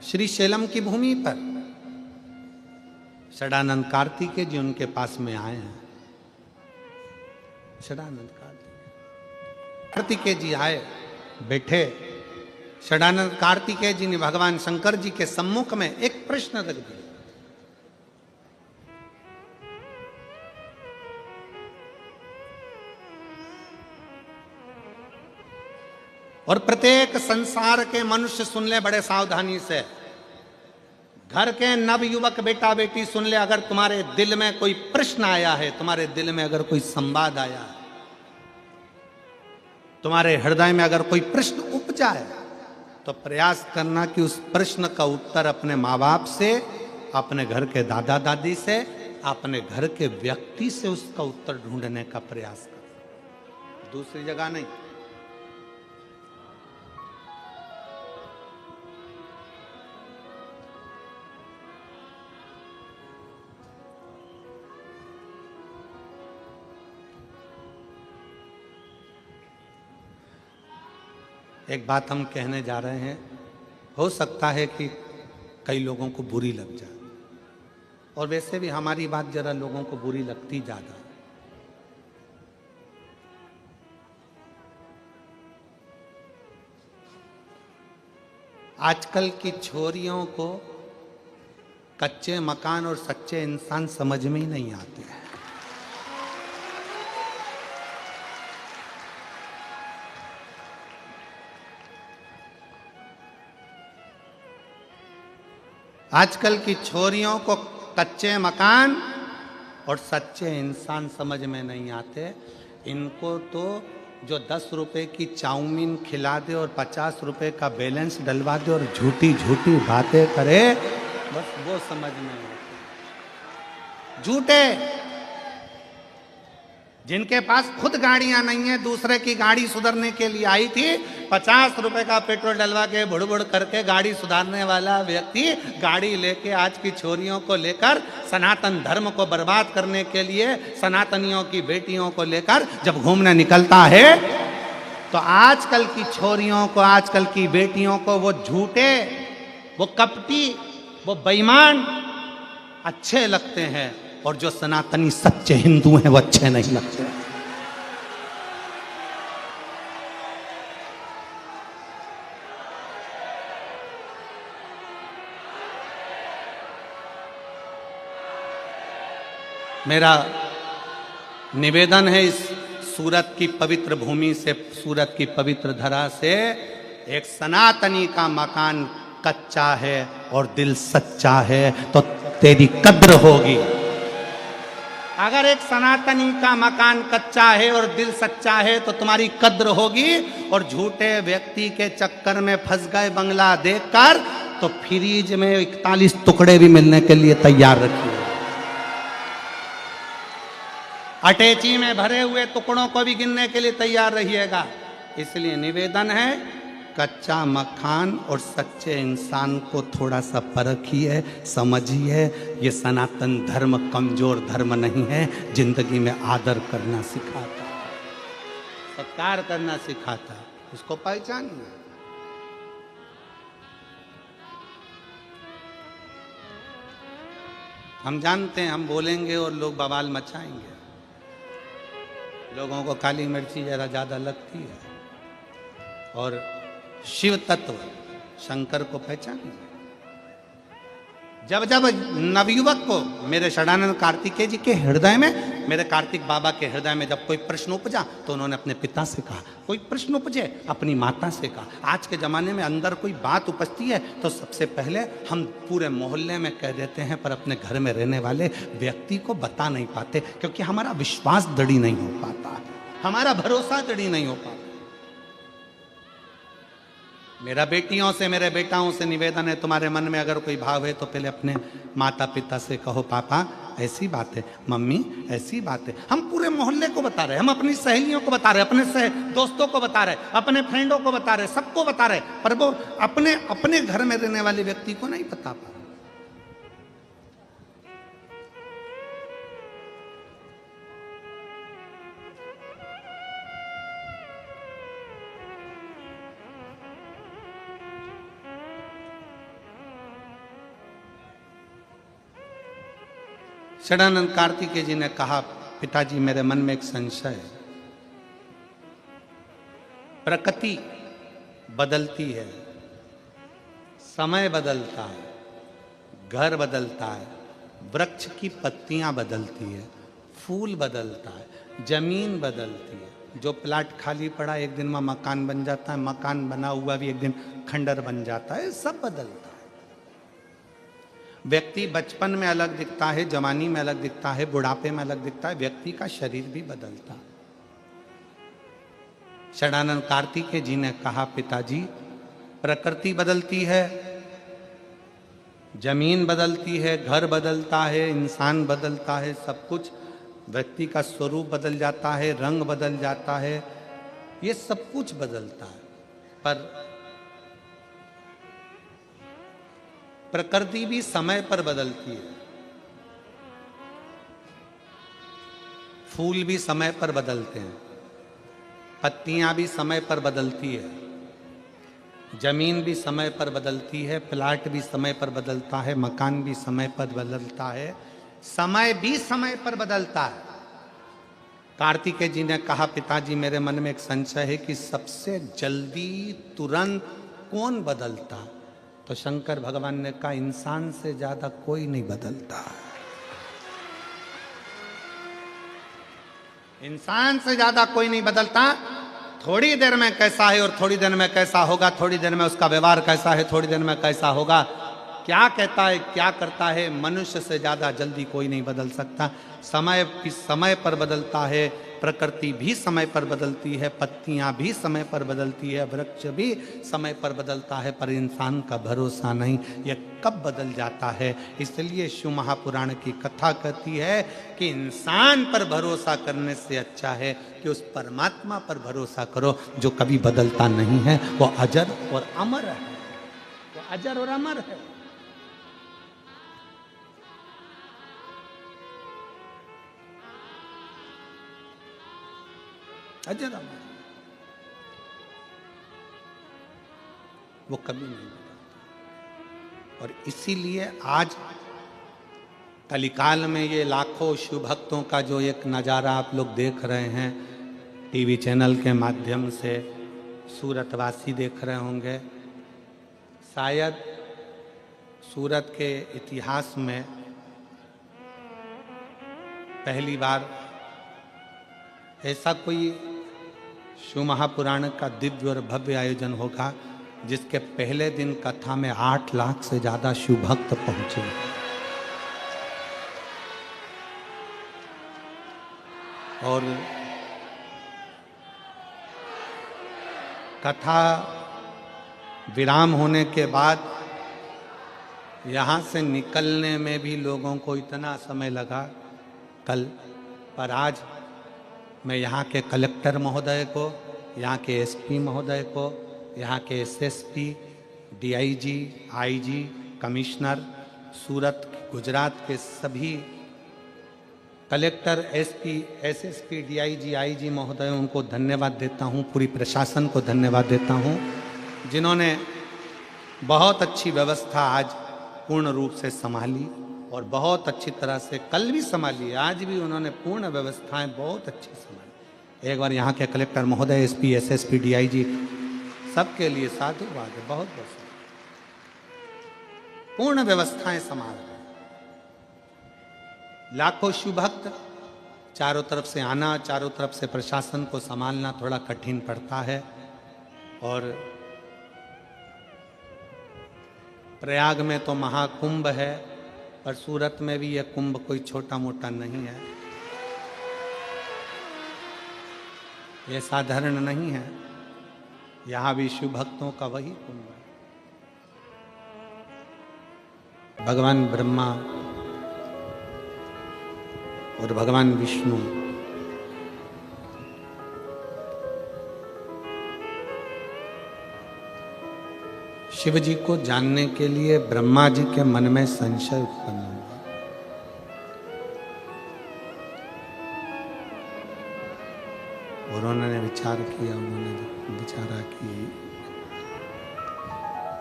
श्रीशैलम की भूमि पर, षडानंद कार्तिकेय जी उनके पास में आए हैं। षडानंद कार्तिकेय जी आए, बैठे। षडानंद कार्तिकेय जी ने भगवान शंकर जी के सम्मुख में एक प्रश्न रख दिया, और प्रत्येक संसार के मनुष्य सुन ले बड़े सावधानी से, घर के नव युवक बेटा बेटी सुन ले, अगर तुम्हारे दिल में कोई प्रश्न आया है, तुम्हारे दिल में अगर कोई संवाद आया है, तुम्हारे हृदय में अगर कोई प्रश्न उपजा है, तो प्रयास करना कि उस प्रश्न का उत्तर अपने माँ बाप से, अपने घर के दादा दादी से, अपने घर के व्यक्ति से उसका उत्तर ढूंढने का प्रयास कर, दूसरी जगह नहीं। एक बात हम कहने जा रहे हैं, हो सकता है कि कई लोगों को बुरी लग जाए, और वैसे भी हमारी बात जरा लोगों को बुरी लगती ज्यादा। आजकल की छोरियों को कच्चे मकान और सच्चे इंसान समझ में ही नहीं आते हैं। आजकल की छोरियों को कच्चे मकान और सच्चे इंसान समझ में नहीं आते। इनको तो जो 10 रुपए की चाउमीन खिला दे और 50 रुपए का बैलेंस डलवा दे और झूठी झूठी बातें करे, बस वो समझ में आते। झूठे जिनके पास खुद गाड़ियां नहीं है, दूसरे की गाड़ी सुधारने के लिए आई थी, 50 रुपए का पेट्रोल डलवा के बुड़ बुड़ करके गाड़ी सुधारने वाला व्यक्ति गाड़ी लेके आज की छोरियों को लेकर सनातन धर्म को बर्बाद करने के लिए सनातनियों की बेटियों को लेकर जब घूमने निकलता है, तो आजकल की छोरियों को, आजकल की बेटियों को वो झूठे, वो कपटी, वो बेईमान अच्छे लगते हैं, और जो सनातनी सच्चे हिंदू हैं वो अच्छे नहीं लगते। मेरा निवेदन है इस सूरत की पवित्र भूमि से, सूरत की पवित्र धरा से, एक सनातनी का मकान कच्चा है और दिल सच्चा है तो तेरी कद्र होगी। अगर एक सनातनी का मकान कच्चा है और दिल सच्चा है तो तुम्हारी कद्र होगी। और झूठे व्यक्ति के चक्कर में फंस गए बंगला देखकर, तो फ्रीज में 41 टुकड़े भी मिलने के लिए तैयार रखिए। अटैची में भरे हुए टुकड़ों को भी गिनने के लिए तैयार रहिएगा। इसलिए निवेदन है, कच्चा मकान और सच्चे इंसान को थोड़ा सा परखिए, समझिए। ये सनातन धर्म कमजोर धर्म नहीं है, जिंदगी में आदर करना सिखाता है, सत्कार करना सिखाता है, इसको पहचानिए। हम जानते हैं हम बोलेंगे और लोग बवाल मचाएंगे, लोगों को काली मिर्ची जरा ज्यादा लगती है। और शिव तत्व शंकर को पहचानिए। जब जब नवयुवक को, मेरे षडानंद कार्तिकेय जी के हृदय में, मेरे कार्तिक बाबा के हृदय में जब कोई प्रश्न उपजा तो उन्होंने अपने पिता से कहा, कोई प्रश्न उपजे अपनी माता से कहा। आज के ज़माने में अंदर कोई बात उपजती है तो सबसे पहले हम पूरे मोहल्ले में कह देते हैं, पर अपने घर में रहने वाले व्यक्ति को बता नहीं पाते, क्योंकि हमारा विश्वास दृढ़ नहीं हो पाता, हमारा भरोसा दृढ़ नहीं हो पाता। मेरा बेटियों से, मेरे बेटाओं से निवेदन है, तुम्हारे मन में अगर कोई भाव है तो पहले अपने माता पिता से कहो, पापा ऐसी बात है, मम्मी ऐसी बात है। हम पूरे मोहल्ले को बता रहे, हम अपनी सहेलियों को बता रहे, अपने दोस्तों को बता रहे, अपने फ्रेंडों को बता रहे, सबको बता रहे, पर वो अपने अपने घर में रहने वाले व्यक्ति को नहीं बता पा रहे। षडानंद कार्तिकेय जी ने कहा, पिताजी मेरे मन में एक संशय है। प्रकृति बदलती है, समय बदलता है, घर बदलता है, वृक्ष की पत्तियां बदलती है, फूल बदलता है, जमीन बदलती है। जो प्लाट खाली पड़ा एक दिन में मकान बन जाता है, मकान बना हुआ भी एक दिन खंडर बन जाता है, सब बदलता है। व्यक्ति बचपन में अलग दिखता है, जवानी में अलग दिखता है, बुढ़ापे में अलग दिखता है, व्यक्ति का शरीर भी बदलता है। षडानंद कार्तिकेय जी ने कहा, पिताजी प्रकृति बदलती है, जमीन बदलती है, घर बदलता है, इंसान बदलता है, सब कुछ, व्यक्ति का स्वरूप बदल जाता है, रंग बदल जाता है, ये सब कुछ बदलता है। पर प्रकृति भी समय पर बदलती है, फूल भी समय पर बदलते हैं, पत्तियां भी समय पर बदलती है, जमीन भी समय पर बदलती है, प्लाट भी समय पर बदलता है, मकान भी समय पर बदलता है, समय भी समय पर बदलता है। कार्तिकेय जी ने कहा, पिताजी मेरे मन में एक संशय है कि सबसे जल्दी तुरंत कौन बदलता? तो शंकर भगवान ने कहा, इंसान से ज्यादा कोई नहीं बदलता। इंसान से ज्यादा कोई नहीं बदलता। थोड़ी देर में कैसा है और थोड़ी देर में कैसा होगा, थोड़ी देर में उसका व्यवहार कैसा है, थोड़ी देर में कैसा होगा, क्या कहता है, क्या करता है, मनुष्य से ज़्यादा जल्दी कोई नहीं बदल सकता। समय भी समय पर बदलता है, प्रकृति भी समय पर बदलती है, पत्तियां भी समय पर बदलती है, वृक्ष भी समय पर बदलता है, पर इंसान का भरोसा नहीं, यह कब बदल जाता है। इसलिए शिव महापुराण की कथा कहती है कि इंसान पर भरोसा करने से अच्छा है कि उस परमात्मा पर भरोसा करो जो कभी बदलता नहीं है, वो अजर और अमर है, वो अजर और अमर है। अजर अमर, वो कभी नहीं बदलता। और इसीलिए आज कलिकाल में ये लाखों शिव भक्तों का जो एक नज़ारा आप लोग देख रहे हैं टीवी चैनल के माध्यम से, सूरतवासी देख रहे होंगे। शायद सूरत के इतिहास में पहली बार ऐसा कोई शिव महापुराण का दिव्य और भव्य आयोजन होगा जिसके पहले दिन कथा में 8 लाख से ज्यादा शिव भक्त पहुंचे। और कथा विराम होने के बाद यहाँ से निकलने में भी लोगों को इतना समय लगा कल, पर आज मैं यहाँ के कलेक्टर महोदय को, यहाँ के एसपी महोदय को, यहाँ के एसएसपी, डीआईजी, आईजी, कमिश्नर, सूरत, गुजरात के सभी collector, SP, SSP, DIG, IG महोदय, उनको धन्यवाद देता हूँ। पूरी प्रशासन को धन्यवाद देता हूँ जिन्होंने बहुत अच्छी व्यवस्था आज पूर्ण रूप से संभाली और बहुत अच्छी तरह से कल भी संभाली, आज भी उन्होंने पूर्ण व्यवस्थाएं बहुत अच्छी संभाली। एक बार यहाँ के कलेक्टर महोदय, एसपी, एसएसपी, डीआईजी सबके लिए साधुवाद है, बहुत बहुत पूर्ण व्यवस्थाएं संभाल रहे। लाखों शिव भक्त, चारों तरफ से आना, चारों तरफ से प्रशासन को संभालना थोड़ा कठिन पड़ता है। और प्रयाग में तो महाकुंभ है, पर सूरत में भी यह कुंभ कोई छोटा मोटा नहीं है, यह साधारण नहीं है। यहाँ भी शिव भक्तों का वही कुंभ है। भगवान ब्रह्मा और भगवान विष्णु शिव जी को जानने के लिए ब्रह्मा जी के मन में संशय उत्पन्न हुआ। और उन्होंने विचार किया,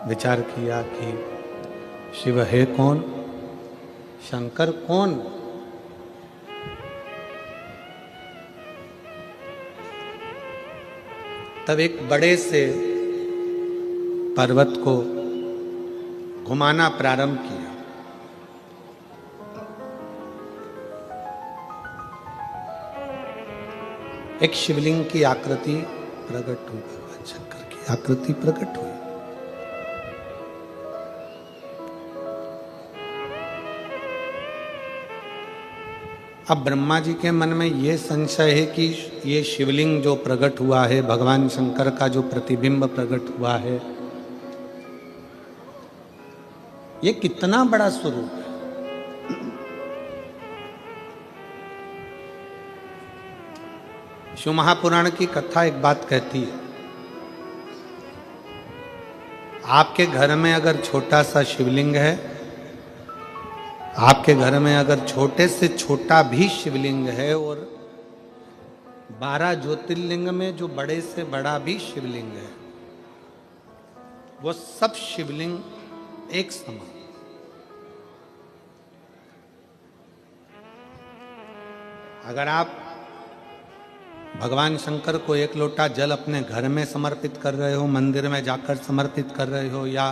विचार किया कि शिव है कौन, शंकर कौन। तब एक बड़े से पर्वत को घुमाना प्रारंभ किया। एक शिवलिंग की आकृति प्रकट हुई, भगवान शंकर की आकृति प्रकट हुई। अब ब्रह्मा जी के मन में यह संशय है कि ये शिवलिंग जो प्रकट हुआ है, भगवान शंकर का जो प्रतिबिंब प्रकट हुआ है, ये कितना बड़ा स्वरूप है। शिव महापुराण की कथा एक बात कहती है, आपके घर में अगर छोटा सा शिवलिंग है, आपके घर में अगर छोटे से छोटा भी शिवलिंग है, और 12 ज्योतिर्लिंग में जो बड़े से बड़ा भी शिवलिंग है, वो सब शिवलिंग एक समान। अगर आप भगवान शंकर को एक लोटा जल अपने घर में समर्पित कर रहे हो, मंदिर में जाकर समर्पित कर रहे हो, या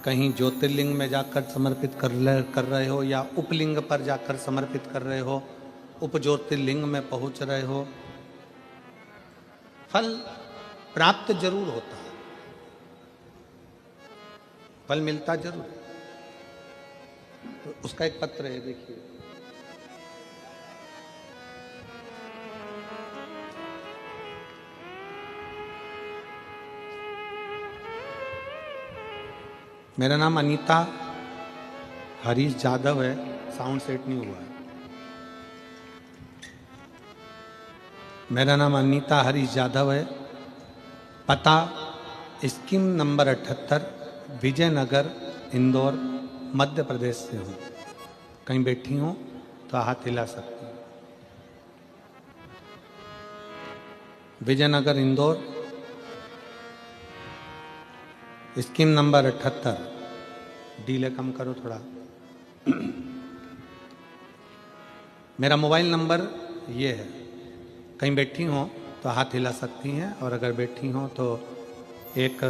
कहीं ज्योतिर्लिंग में जाकर समर्पित कर रहे हो, या उपलिंग पर जाकर समर्पित कर रहे हो, उप ज्योतिर्लिंग में पहुंच रहे हो, फल प्राप्त जरूर होता है, फल मिलता जरूर। तो उसका एक पत्र है, देखिए। मेरा नाम अनीता हरीश जाधव है। साउंड सेट नहीं हुआ है। मेरा नाम अनीता हरीश जाधव है। पता स्कीम नंबर 78, विजयनगर, इंदौर, मध्य प्रदेश से हूँ। कहीं बैठी हूँ तो हाथ हिला सकती हूँ। Vijaynagar, Indore, scheme number 78। Delay कम करो थोड़ा। मेरा मोबाइल नंबर ये है। कहीं बैठी हो तो हाथ हिला सकती हैं, और अगर बैठी हो तो एक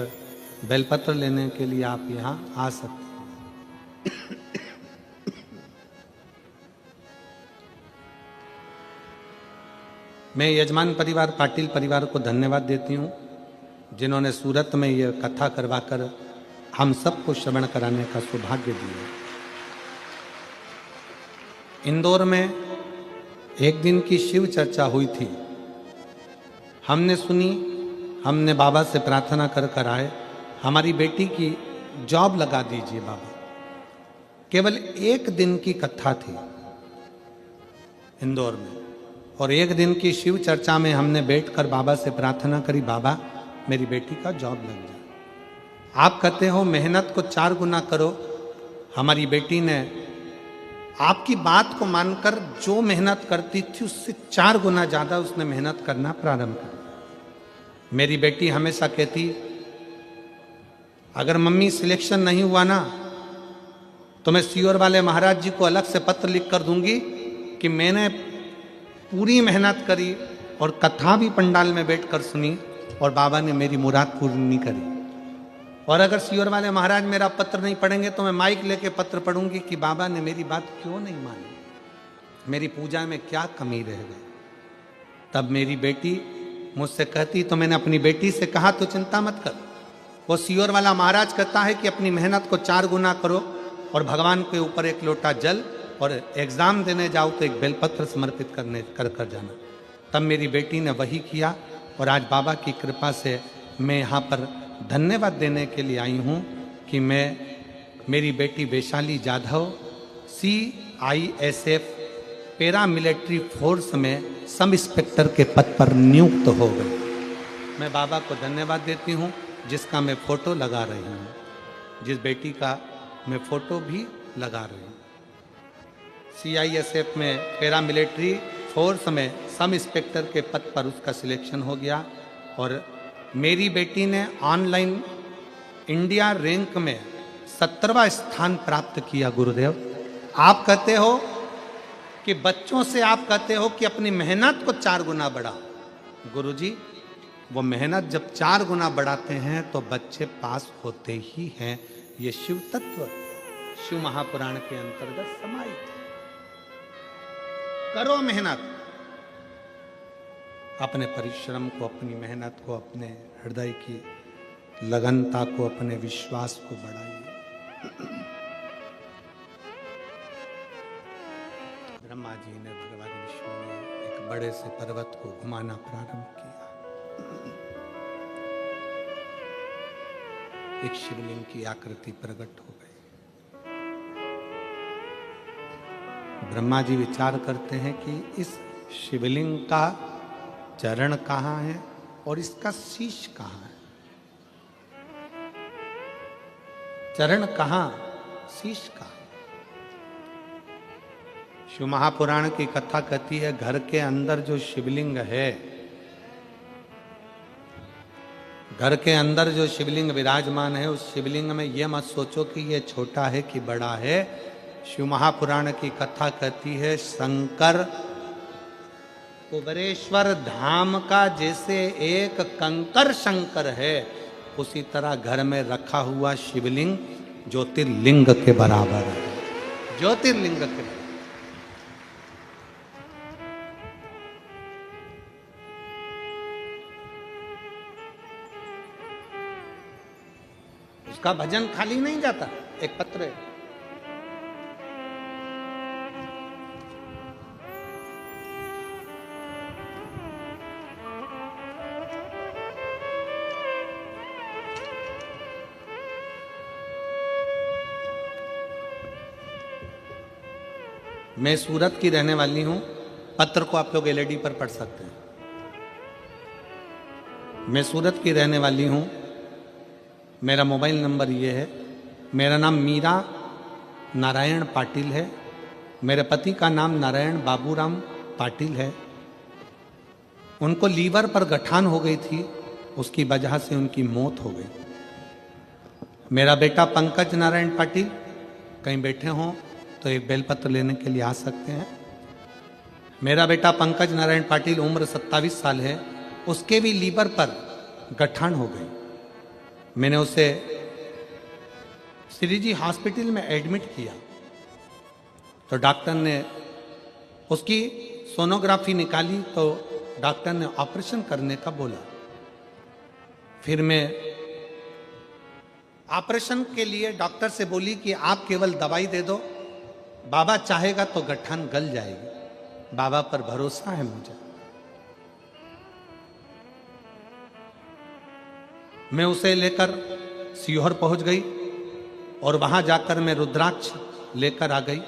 बेलपत्र लेने के लिए आप यहाँ आ सकते हैं। मैं यजमान परिवार पाटिल परिवार को धन्यवाद देती हूँ, जिन्होंने सूरत में ये कथा करवाकर हम सबको श्रवण कराने का सौभाग्य दिया। इंदौर में एक दिन की शिव चर्चा हुई थी। हमने सुनी, हमने बाबा से प्रार्थना कर आए, हमारी बेटी की जॉब लगा दीजिए बाबा। केवल एक दिन की कथा थी इंदौर में, और एक दिन की शिव चर्चा में हमने बैठकर बाबा से प्रार्थना करी, बाबा मेरी बेटी का जॉब लग जाए। आप कहते हो मेहनत को 4 गुना करो। हमारी बेटी ने आपकी बात को मानकर जो मेहनत करती थी उससे 4 गुना ज्यादा उसने मेहनत करना प्रारंभ कर दिया। मेरी बेटी हमेशा कहती, अगर मम्मी सिलेक्शन नहीं हुआ ना तो मैं सीहोर वाले महाराज जी को अलग से पत्र लिख कर दूंगी कि मैंने पूरी मेहनत करी और कथा भी पंडाल में बैठकर सुनी और बाबा ने मेरी मुराद पूरी नहीं करी। और अगर सीहोर वाले महाराज मेरा पत्र नहीं पढ़ेंगे तो मैं माइक लेके पत्र पढ़ूंगी कि बाबा ने मेरी बात क्यों नहीं मानी, मेरी पूजा में क्या कमी रह गई। तब मेरी बेटी मुझसे कहती, तो मैंने अपनी बेटी से कहा तो चिंता मत कर, वो सीहोर वाला महाराज कहता है कि अपनी मेहनत को 4 गुना करो और भगवान के ऊपर एक लोटा जल, और एग्जाम देने जाओ तो एक बेलपत्र समर्पित कर जाना। तब मेरी बेटी ने वही किया, और आज बाबा की कृपा से मैं यहाँ पर धन्यवाद देने के लिए आई हूँ कि मेरी बेटी Vaishali Jadhav CISF para military force में सब इंस्पेक्टर के पद पर नियुक्त हो गई। मैं बाबा को धन्यवाद देती हूँ, जिसका मैं फोटो लगा रही हूँ, जिस बेटी का मैं फोटो भी लगा रही हूँ। CISF में पैरा मिलिट्री फोर्स में सब इंस्पेक्टर के पद पर उसका सिलेक्शन हो गया। और मेरी बेटी ने ऑनलाइन इंडिया रैंक में 17वां स्थान प्राप्त किया। गुरुदेव, आप कहते हो कि बच्चों से आप कहते हो कि अपनी मेहनत को 4 गुना बढ़ाओ। गुरुजी, वो मेहनत जब 4 गुना बढ़ाते हैं तो बच्चे पास होते ही हैं। ये शिव तत्व शिव महापुराण के अंतर्गत समाहित है। करो मेहनत, अपने परिश्रम को, अपनी मेहनत को, अपने हृदय की लगनता को, अपने विश्वास को बढ़ाइए। ब्रह्मा जी ने, भगवान विष्णु ने एक बड़े से पर्वत को घुमाना प्रारंभ किया। एक शिवलिंग की आकृति प्रकट हो गई। ब्रह्मा जी विचार करते हैं कि इस शिवलिंग का चरण कहाँ है और इसका शीश कहाँ है। चरण कहाँ, शीश कहाँ। शिव महापुराण की कथा कहती है, घर के अंदर जो शिवलिंग है, घर के अंदर जो शिवलिंग विराजमान है, उस शिवलिंग में यह मत सोचो कि यह छोटा है कि बड़ा है। शिव महापुराण की कथा कहती है, शंकर कुबेरेश्वर धाम का जैसे एक कंकर शंकर है, उसी तरह घर में रखा हुआ शिवलिंग ज्योतिर्लिंग के बराबर है। ज्योतिर्लिंग के बराबर। उसका भजन खाली नहीं जाता। एक पत्र है, मैं सूरत की रहने वाली हूं। पत्र को आप लोग एलईडी पर पढ़ सकते हैं। मैं सूरत की रहने वाली हूं। मेरा मोबाइल नंबर ये है। मेरा नाम मीरा नारायण पाटिल है। मेरे पति का नाम नारायण बाबूराम पाटिल है। उनको लीवर पर गठान हो गई थी, उसकी वजह से उनकी मौत हो गई। मेरा बेटा पंकज नारायण पाटिल, कहीं बैठे हों तो एक बेलपत्र लेने के लिए आ सकते हैं। मेरा बेटा पंकज नारायण पाटिल, उम्र 27 साल है, उसके भी लीवर पर गठान हो गई। मैंने उसे श्री जी हॉस्पिटल में एडमिट किया तो डॉक्टर ने उसकी सोनोग्राफी निकाली तो डॉक्टर ने ऑपरेशन करने का बोला। फिर मैं ऑपरेशन के लिए डॉक्टर से बोली कि आप केवल दवाई दे दो, बाबा चाहेगा तो गठान गल जाएगी। बाबा पर भरोसा है मुझे। मैं उसे लेकर सीहोर पहुंच गई और वहां जाकर मैं रुद्राक्ष लेकर आ गई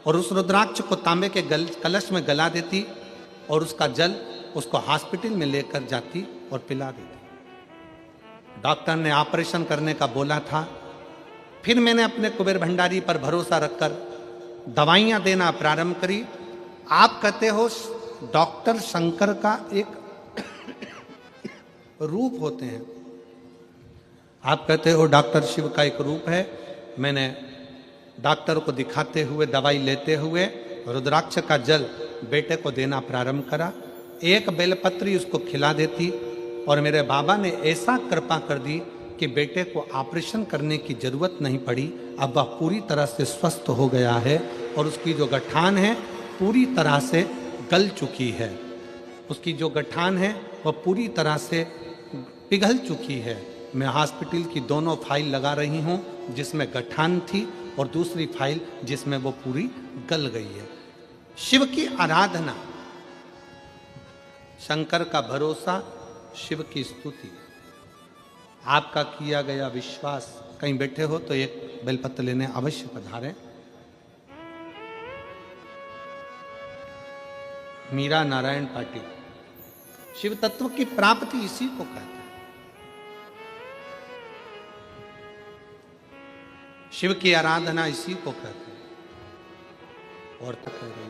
और उस रुद्राक्ष को तांबे के कलश में गला देती और उसका जल उसको हॉस्पिटल में लेकर जाती और पिला देती। डॉक्टर ने ऑपरेशन करने का बोला था। फिर मैंने अपने कुबेर भंडारी पर भरोसा रखकर दवाइयां देना प्रारंभ करी। आप कहते हो डॉक्टर शंकर का एक रूप होते हैं, आप कहते हो डॉक्टर शिव का एक रूप है। मैंने डॉक्टर को दिखाते हुए, दवाई लेते हुए रुद्राक्ष का जल बेटे को देना प्रारंभ करा। एक बेलपत्री उसको खिला देती और मेरे बाबा ने ऐसा कृपा कर दी कि बेटे को ऑपरेशन करने की जरूरत नहीं पड़ी। अब वह पूरी तरह से स्वस्थ हो गया है और उसकी जो गठान है पूरी तरह से गल चुकी है। उसकी जो गठान है वह पूरी तरह से पिघल चुकी है। मैं हॉस्पिटल की दोनों फाइल लगा रही हूँ, जिसमें गठान थी और दूसरी फाइल जिसमें वो पूरी गल गई है। शिव की आराधना, शंकर का भरोसा, शिव की स्तुति, आपका किया गया विश्वास। कहीं बैठे हो तो एक बेलपत्र लेने अवश्य पधारें। मीरा नारायण पाटिल। शिव तत्व की प्राप्ति इसी को कहते हैं। शिव की आराधना इसी को कहते हैं। और तो कह रही है,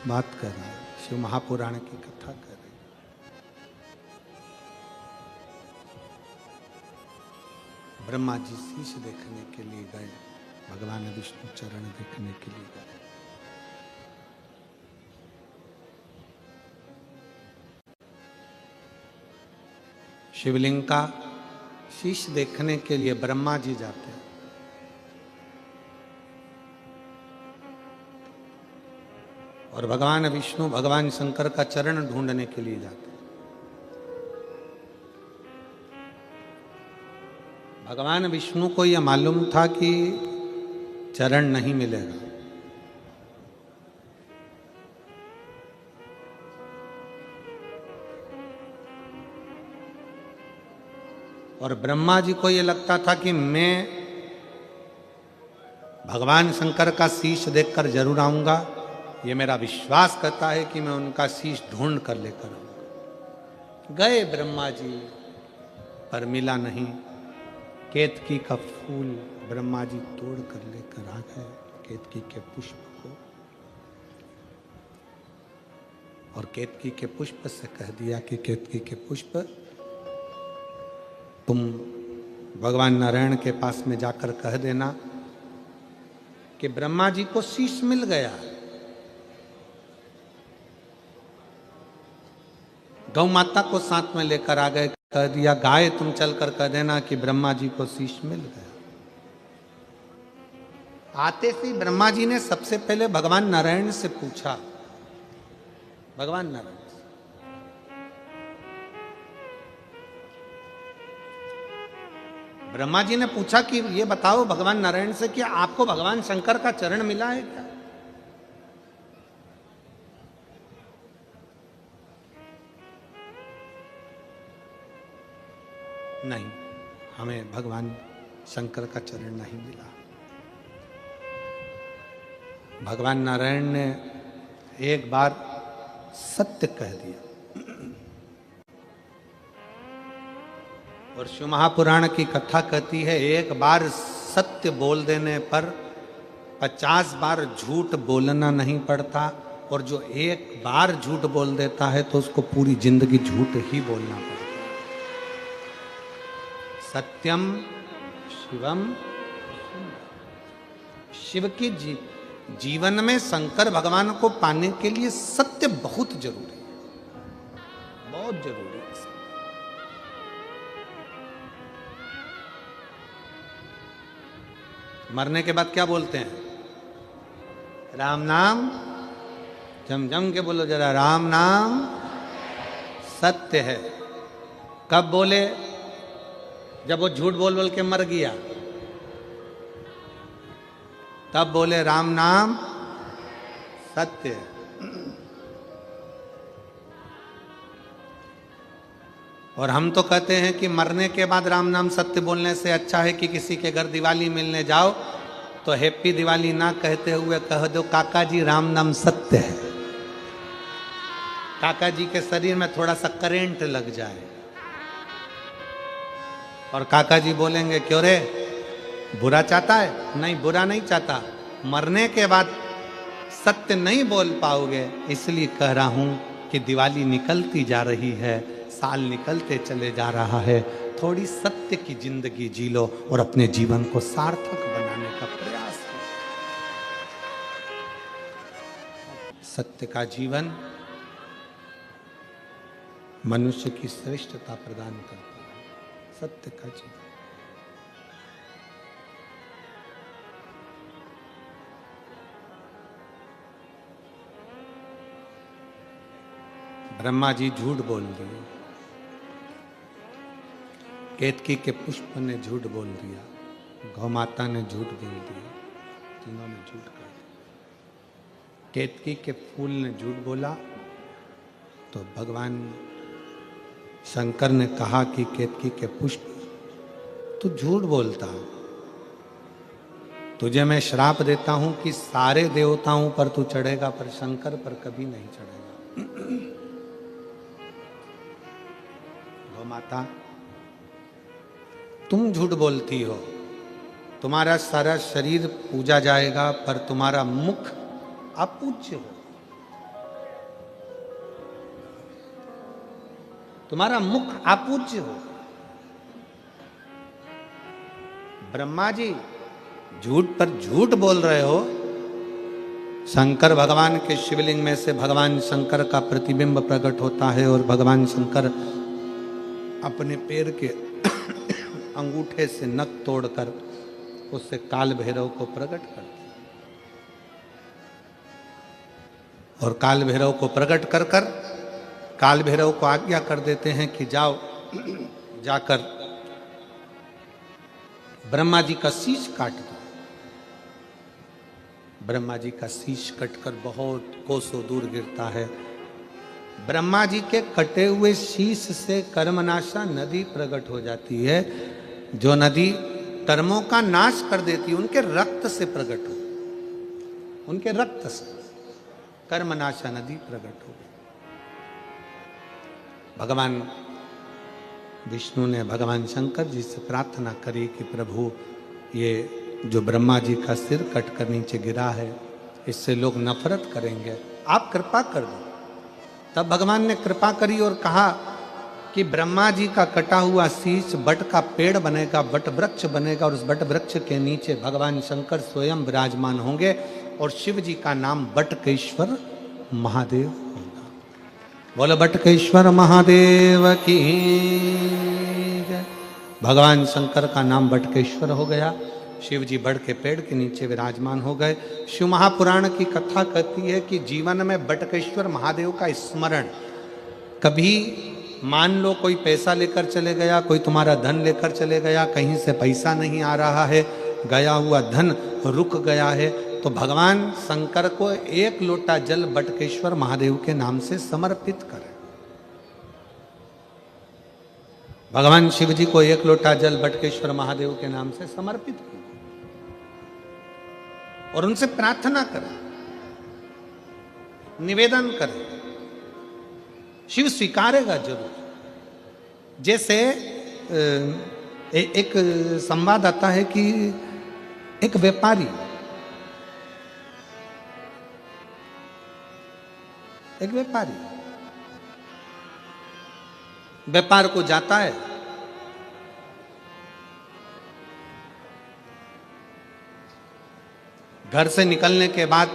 बात कर रहा है, शिव महापुराण की कथा कर रही है। ब्रह्मा जी शीश देखने के लिए गए, भगवान विष्णु चरण देखने के लिए गए। शिवलिंग का शीश देखने के लिए ब्रह्मा जी जाते हैं। और भगवान विष्णु, भगवान शंकर का चरण ढूंढने के लिए जाते हैं। भगवान विष्णु को यह मालूम था कि चरण नहीं मिलेगा। और ब्रह्मा जी को यह लगता था कि मैं भगवान शंकर का शीश देखकर जरूर आऊंगा। ये मेरा विश्वास करता है कि मैं उनका शीश ढूंढ कर लेकर आऊंगा। गए ब्रह्मा जी, पर मिला नहीं। केतकी का फूल ब्रह्मा जी तोड़ कर लेकर आ गए, केतकी के पुष्प को, और केतकी के पुष्प से कह दिया कि केतकी के पुष्प तुम भगवान नारायण के पास में जाकर कह देना कि ब्रह्मा जी को शीश मिल गया। गौ माता को साथ में लेकर आ गए, कह दिया गाय तुम चलकर कह देना कि ब्रह्मा जी को शीश मिल गया। आते ही ब्रह्मा जी ने सबसे पहले भगवान नारायण से पूछा, भगवान नारायण ब्रह्मा जी ने पूछा कि ये बताओ भगवान नारायण से कि आपको भगवान शंकर का चरण मिला है क्या? नहीं, हमें भगवान शंकर का चरण नहीं मिला। भगवान नारायण ने एक बार सत्य कह दिया, और शिव महापुराण की कथा कहती है एक बार सत्य बोल देने पर 50 बार झूठ बोलना नहीं पड़ता, और जो एक बार झूठ बोल देता है तो उसको पूरी जिंदगी झूठ ही बोलना पड़ता है। सत्यम शिवम, शिव की जीवन में शंकर भगवान को पाने के लिए सत्य बहुत जरूरी है, बहुत जरूरी है। मरने के बाद क्या बोलते हैं? राम नाम, जम जम के बोलो जरा, राम नाम सत्य है। कब बोले? जब वो झूठ बोल बोल के मर गया, तब बोले राम नाम सत्य है। और हम तो कहते हैं कि मरने के बाद राम नाम सत्य बोलने से अच्छा है कि किसी के घर दिवाली मिलने जाओ तो हैप्पी दिवाली ना कहते हुए कह दो काका जी राम नाम सत्य है। काका जी के शरीर में थोड़ा सा करंट लग जाए और काका जी बोलेंगे क्यों रे, बुरा चाहता है? नहीं, बुरा नहीं चाहता, मरने के बाद सत्य नहीं बोल पाओगे इसलिए कह रहा हूं कि दिवाली निकलती जा रही है, साल निकलते चले जा रहा है, थोड़ी सत्य की जिंदगी जी लो और अपने जीवन को सार्थक बनाने का प्रयास करो। सत्य का जीवन मनुष्य की श्रेष्ठता प्रदान करता है। सत्य का जीवन। ब्रह्मा जी झूठ बोल दिए, केतकी के पुष्प ने झूठ बोल दिया, गौ माता ने झूठ बोल दिया, तीनों ने झूठ कहा। केतकी के फूल ने झूठ बोला तो भगवान शंकर ने कहा कि केतकी के पुष्प तू झूठ बोलता, तुझे मैं श्राप देता हूं कि सारे देवताओं पर तू चढ़ेगा पर शंकर पर कभी नहीं चढ़ेगा। गौ माता तुम झूठ बोलती हो, तुम्हारा सारा शरीर पूजा जाएगा पर तुम्हारा मुख अपूज्य हो, तुम्हारा मुख अपूज्य हो। ब्रह्मा जी झूठ पर झूठ बोल रहे हो। शंकर भगवान के शिवलिंग में से भगवान शंकर का प्रतिबिंब प्रकट होता है और भगवान शंकर अपने पैर के अंगूठे से नख तोड़कर उससे काल भैरव को प्रकट करते और काल भैरव को प्रकट कर कर काल भैरव को आज्ञा कर देते हैं कि जाओ, जाकर ब्रह्मा जी का शीश काट दो। ब्रह्मा जी का शीश कटकर बहुत कोसों दूर गिरता है। ब्रह्मा जी के कटे हुए शीश से कर्मनाशा नदी प्रकट हो जाती है, जो नदी कर्मों का नाश कर देती है, उनके रक्त से प्रकट हो, उनके रक्त से कर्मनाशा नदी प्रकट हो गई। भगवान विष्णु ने भगवान शंकर जी से प्रार्थना करी कि प्रभु ये जो ब्रह्मा जी का सिर कट कर नीचे गिरा है इससे लोग नफरत करेंगे, आप कृपा कर दो। तब भगवान ने कृपा करी और कहा कि ब्रह्मा जी का कटा हुआ शीश बट का पेड़ बनेगा, बट वृक्ष बनेगा और उस बट वृक्ष के नीचे भगवान शंकर स्वयं विराजमान होंगे और शिव जी का नाम बटकेश्वर महादेव होगा। बोलो बटकेश्वर महादेव की जय। भगवान शंकर का नाम बटकेश्वर हो गया। शिव जी बड़ के पेड़ के नीचे विराजमान हो गए। शिव महापुराण की कथा कहती है कि जीवन में बटकेश्वर महादेव का स्मरण, कभी मान लो कोई पैसा लेकर चले गया, कोई तुम्हारा धन लेकर चले गया, कहीं से पैसा नहीं आ रहा है, गया हुआ धन रुक गया है, तो भगवान शंकर को एक लोटा जल बटकेश्वर महादेव के नाम से समर्पित करें। भगवान शिव जी को एक लोटा जल बटकेश्वर महादेव के नाम से समर्पित करें और उनसे प्रार्थना करें निवेदन करें, शिव स्वीकारेगा जरूर। जैसे एक संवाद आता है कि एक व्यापारी व्यापार को जाता है, घर से निकलने के बाद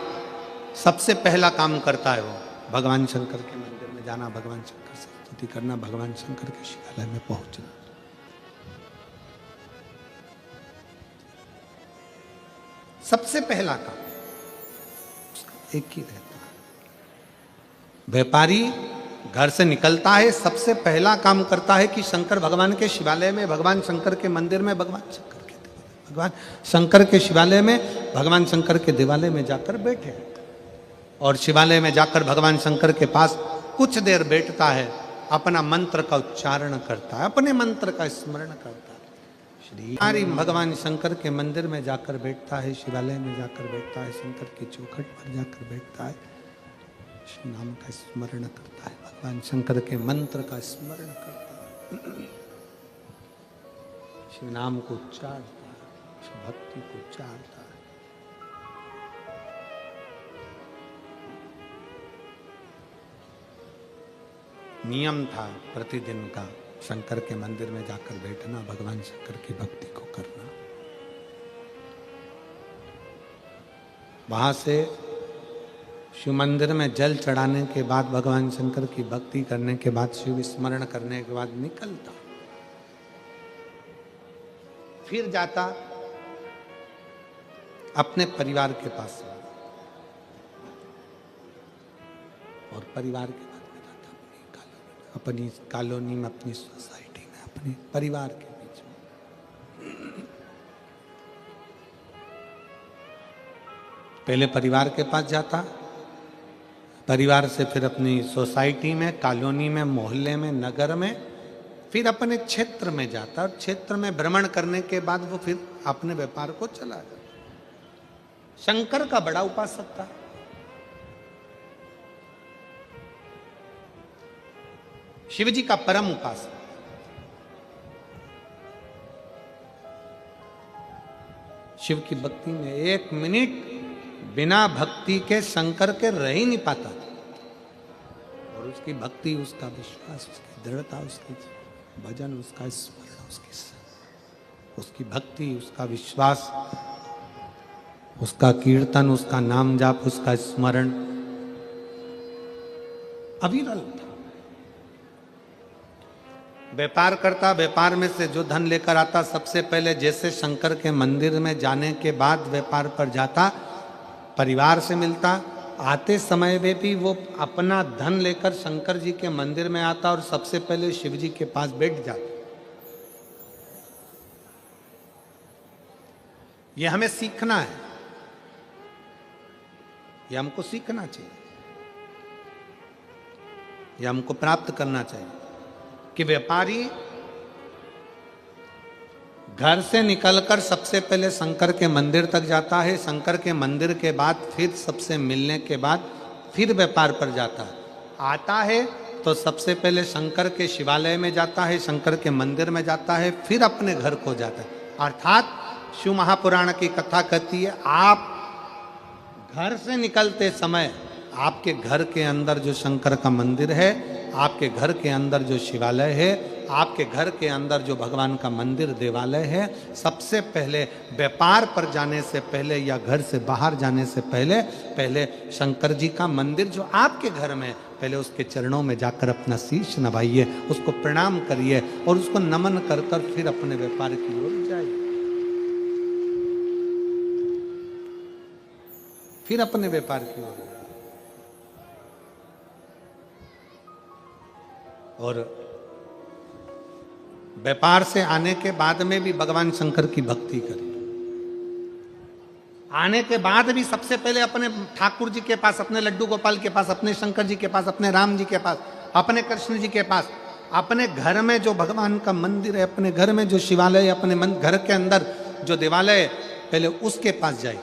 सबसे पहला काम करता है वो भगवान शंकर के मंदिर में जाना, भगवान शंकर से स्तुति करना, भगवान शंकर के शिवालय में पहुंचना। सबसे पहला काम उसका एक ही रहता है। व्यापारी घर से निकलता है, सबसे पहला काम करता है कि शंकर भगवान के शिवालय में, भगवान शंकर के मंदिर में, भगवान शंकर के शिवालय में, भगवान शंकर के देवालय में जाकर बैठे और शिवालय में जाकर भगवान शंकर के पास कुछ देर बैठता है, अपना मंत्र का उच्चारण करता है, अपने मंत्र का स्मरण करता है। श्री भगवान शंकर के मंदिर में जाकर बैठता है, शिवालय में जाकर बैठता है, शंकर की चौखट पर जाकर बैठता है, शिव नाम का स्मरण करता है, भगवान शंकर के मंत्र का स्मरण करता है, शिव नाम को उच्चारता है, शिव भक्ति को उच्चारता है। नियम था प्रतिदिन का शंकर के मंदिर में जाकर बैठना, भगवान शंकर की भक्ति को करना। वहां से शिव मंदिर में जल चढ़ाने के बाद, भगवान शंकर की भक्ति करने के बाद, शिव स्मरण करने के बाद निकलता, फिर जाता अपने परिवार के पास और परिवार के बाद में जाता अपनी कॉलोनी में, अपनी सोसाइटी में, अपने परिवार के बीच में। पहले परिवार के पास जाता, परिवार से फिर अपनी सोसाइटी में, कॉलोनी में, मोहल्ले में, नगर में, फिर अपने क्षेत्र में जाता और क्षेत्र में भ्रमण करने के बाद वो फिर अपने व्यापार को चला जाता। शंकर का बड़ा उपासक था। शिव जी का परम उपासक। शिव की भक्ति में एक मिनट बिना भक्ति के शंकर के रह ही नहीं पाता था। और उसकी भक्ति, उसका विश्वास, उसकी दृढ़ता, उसकी भजन, उसका स्मरण, उसकी भक्ति, उसका विश्वास, उसका कीर्तन, उसका नाम जाप, उसका स्मरण अविरल था। व्यापार करता, व्यापार में से जो धन लेकर आता, सबसे पहले जैसे शंकर के मंदिर में जाने के बाद व्यापार पर जाता, परिवार से मिलता, आते समय में भी वो अपना धन लेकर शंकर जी के मंदिर में आता और सबसे पहले शिव जी के पास बैठ जाता। ये हमें सीखना है, ये हमको सीखना चाहिए, ये हमको प्राप्त करना चाहिए कि व्यापारी घर से निकलकर सबसे पहले शंकर के मंदिर तक जाता है, शंकर के मंदिर के बाद फिर सबसे मिलने के बाद फिर व्यापार पर जाता है। आता है तो सबसे पहले शंकर के शिवालय में जाता है, शंकर के मंदिर में जाता है, फिर अपने घर को जाता है। अर्थात शिव महापुराण की कथा कहती है, आप घर से निकलते समय आपके घर के अंदर जो शंकर का मंदिर है, आपके घर के अंदर जो शिवालय है, आपके घर के अंदर जो भगवान का मंदिर देवालय है, सबसे पहले व्यापार पर जाने से पहले या घर से बाहर जाने से पहले शंकर जी का मंदिर जो आपके घर में, पहले उसके चरणों में जाकर अपना शीश नवाइए, उसको प्रणाम करिए और उसको नमन कर कर फिर अपने व्यापार की ओर जाइए, फिर अपने व्यापार की ओर। और व्यापार से आने के बाद में भी भगवान शंकर की भक्ति करें। आने के बाद भी सबसे पहले अपने ठाकुर जी के पास, अपने लड्डू गोपाल के पास, अपने शंकर जी के पास, अपने राम जी के पास, अपने कृष्ण जी के पास, अपने घर में जो भगवान का मंदिर है, अपने घर में जो शिवालय है, अपने घर के अंदर जो देवालय है, पहले उसके पास जाइए।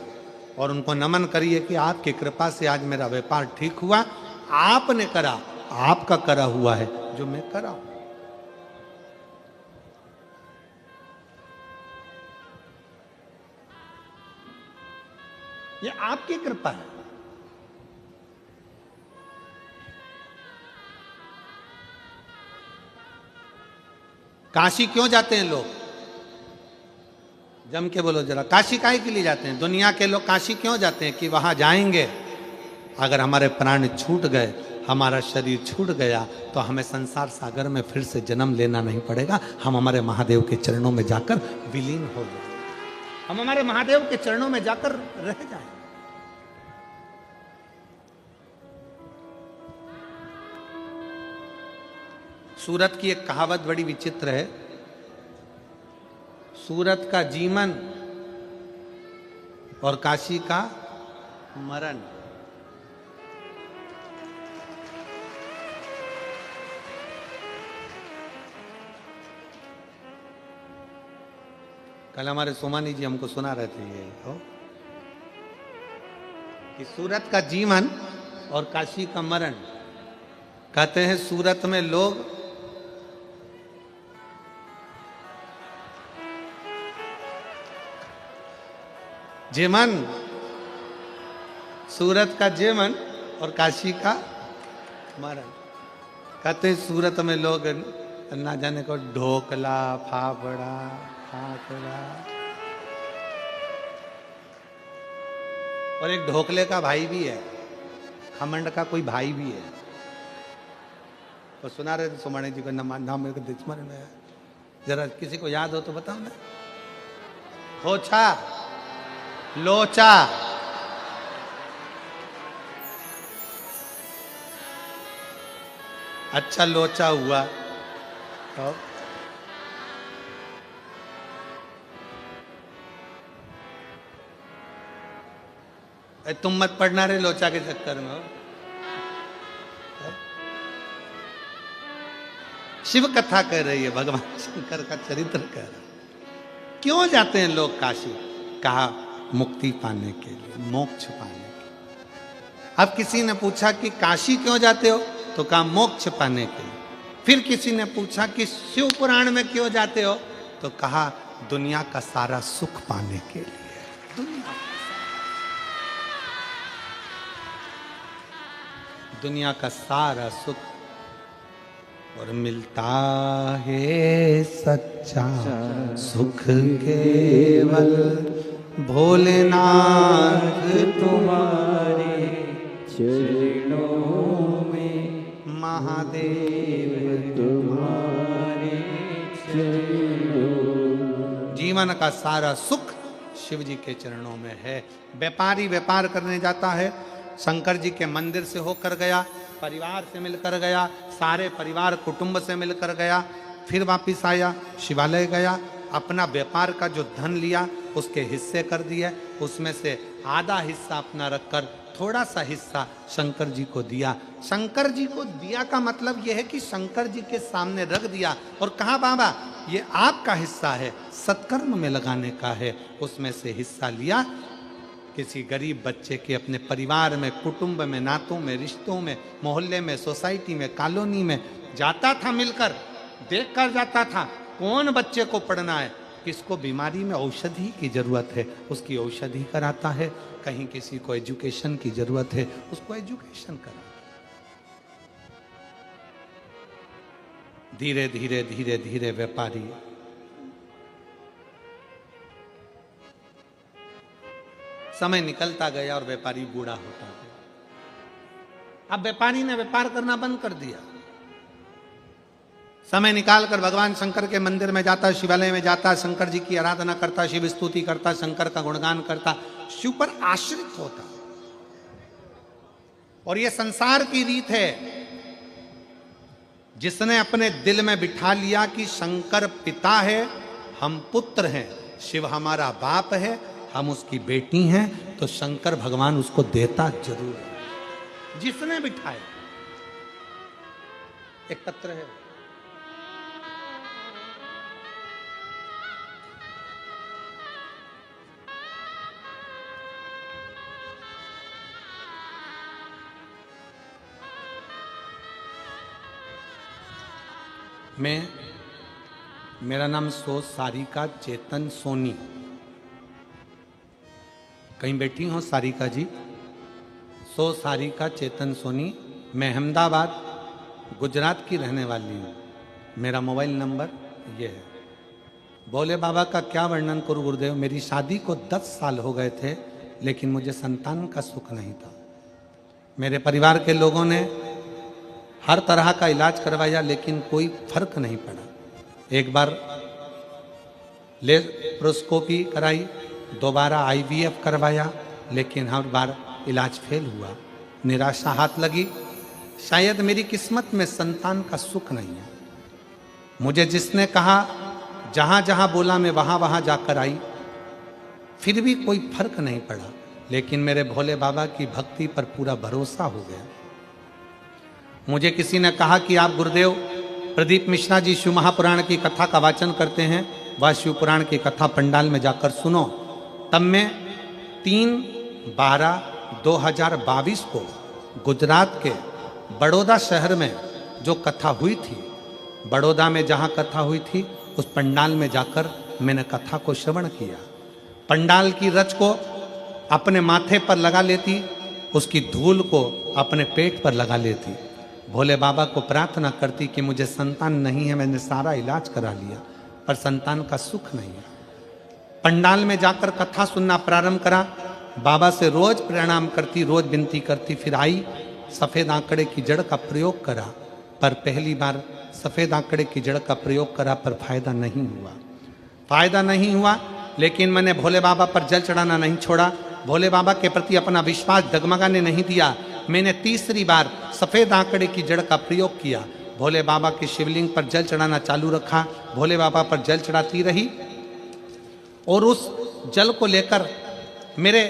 और उनको नमन करिए कि आपकी कृपा से आज मेरा व्यापार ठीक हुआ। आपने करा, आपका करा हुआ है जो मैं करा हूं। ये आपकी कृपा है। काशी क्यों जाते हैं लोग? जम के बोलो जरा, काशी काहे के लिए जाते हैं? दुनिया के लोग काशी क्यों जाते हैं? कि वहां जाएंगे, अगर हमारे प्राण छूट गए, हमारा शरीर छूट गया, तो हमें संसार सागर में फिर से जन्म लेना नहीं पड़ेगा। हम हमारे महादेव के चरणों में जाकर विलीन हो जाए, हम हमारे महादेव के चरणों में जाकर रह जाएं। सूरत की एक कहावत बड़ी विचित्र है, सूरत का जीवन और काशी का मरण। कल हमारे सोमानी जी हमको सुना रहे थे ये कि सूरत का जीवन और काशी का मरण। कहते हैं सूरत में लोग जीवन, सूरत का जीवन और काशी का मरण। कहते हैं सूरत में लोग ना जाने को ढोकला, फाफड़ा, फाफड़ा, और एक ढोकले का भाई भी है, खमंड का कोई भाई भी है। तो सुना रहे थे सोमानी जी को, नाम मेरे को स्मरण में है, जरा किसी को याद हो तो बताओ ना। खोचा, लोचा, अच्छा लोचा हुआ। तो तुम मत पढ़ना रे लोचा के चक्कर में। शिव कथा कह रही है, भगवान शंकर का चरित्र कह रहा है। क्यों जाते हैं लोग काशी? कहा मुक्ति पाने के लिए, मोक्ष पाने के लिए। अब किसी ने पूछा कि काशी क्यों जाते हो? तो कहा मोक्ष पाने के लिए। फिर किसी ने पूछा कि शिव पुराण में क्यों जाते हो? तो कहा दुनिया का सारा सुख पाने के लिए। दुनिया का सारा सुख, और मिलता है सच्चा सुख केवल भोलेनाथ तुम्हारे चरणों में, महादेव तुम्हारे चरणों। जीवन का सारा सुख शिव जी के चरणों में है। व्यापारी व्यापार करने जाता है, शंकर जी के मंदिर से होकर गया, परिवार से मिलकर गया, सारे परिवार कुटुंब से मिलकर गया, फिर वापिस आया, शिवालय गया, अपना व्यापार का जो धन लिया उसके हिस्से कर दिए, उसमें से आधा हिस्सा अपना रखकर थोड़ा सा हिस्सा शंकर जी को दिया। शंकर जी को दिया का मतलब यह है कि शंकर जी के सामने रख दिया और कहा बाबा ये आपका हिस्सा है, सत्कर्म में लगाने का है। उसमें से हिस्सा लिया, किसी गरीब बच्चे के अपने परिवार में, कुटुंब में, नातों में, रिश्तों में, मोहल्ले में, सोसाइटी में, कॉलोनी में जाता था, मिलकर देख कर जाता था कौन बच्चे को पढ़ना है, किसको बीमारी में औषधि की जरूरत है उसकी औषधि कराता है, कहीं किसी को एजुकेशन की जरूरत है उसको एजुकेशन कराता है। धीरे धीरे धीरे धीरे व्यापारी समय निकलता गया और व्यापारी बूढ़ा होता गया। अब व्यापारी ने व्यापार करना बंद कर दिया, समय निकालकर भगवान शंकर के मंदिर में जाता, शिवालय में जाता, शंकर जी की आराधना करता, शिव स्तुति करता, शंकर का गुणगान करता, शिव पर आश्रित होता। और यह संसार की रीत है, जिसने अपने दिल में बिठा लिया कि शंकर पिता है, हम पुत्र हैं, शिव हमारा बाप है, हम उसकी बेटी हैं, तो शंकर भगवान उसको देता जरूर है। जिसने बिठाया। एक पत्र है, मेरा नाम सारिका चेतन सोनी। कहीं बैठी हो सारिका जी? सारिका चेतन सोनी। मैं अहमदाबाद गुजरात की रहने वाली हूँ। मेरा मोबाइल नंबर ये है। भोले बाबा का क्या वर्णन करूँ गुरुदेव। मेरी शादी को 10 साल हो गए थे, लेकिन मुझे संतान का सुख नहीं था। मेरे परिवार के लोगों ने हर तरह का इलाज करवाया, लेकिन कोई फर्क नहीं पड़ा। एक बार लेप्रोस्कोपी कराई, दोबारा IVF करवाया, लेकिन हर बार इलाज फेल हुआ। निराशा हाथ लगी। शायद मेरी किस्मत में संतान का सुख नहीं है। मुझे जिसने कहा, जहां जहां बोला मैं वहां वहां जाकर आई, फिर भी कोई फर्क नहीं पड़ा। लेकिन मेरे भोले बाबा की भक्ति पर पूरा भरोसा हो गया। मुझे किसी ने कहा कि आप गुरुदेव प्रदीप मिश्रा जी शिव महापुराण की कथा का वाचन करते हैं, वह शिव पुराण की कथा पंडाल में जाकर सुनो। तब मैं 3/12/2022 को गुजरात के बड़ौदा शहर में जो कथा हुई थी, बड़ौदा में जहाँ कथा हुई थी, उस पंडाल में जाकर मैंने कथा को श्रवण किया। पंडाल की रच को अपने माथे पर लगा लेती, उसकी धूल को अपने पेट पर लगा लेती। भोले बाबा को प्रार्थना करती कि मुझे संतान नहीं है, मैंने सारा इलाज करा लिया पर संतान का सुख नहीं है। पंडाल में जाकर कथा सुनना प्रारंभ करा। बाबा से रोज प्रणाम करती, रोज विनती करती। फिर आई, सफ़ेद आंकड़े की जड़ का प्रयोग करा, पर पहली बार सफ़ेद आंकड़े की जड़ का प्रयोग करा पर फायदा नहीं हुआ। लेकिन मैंने भोले बाबा पर जल चढ़ाना नहीं छोड़ा। भोले बाबा के प्रति अपना विश्वास डगमगाने नहीं दिया। मैंने तीसरी बार सफ़ेद आंकड़े की जड़ का प्रयोग किया। भोले बाबा के शिवलिंग पर जल चढ़ाना चालू रखा। भोले बाबा पर जल चढ़ाती रही और उस जल को लेकर मेरे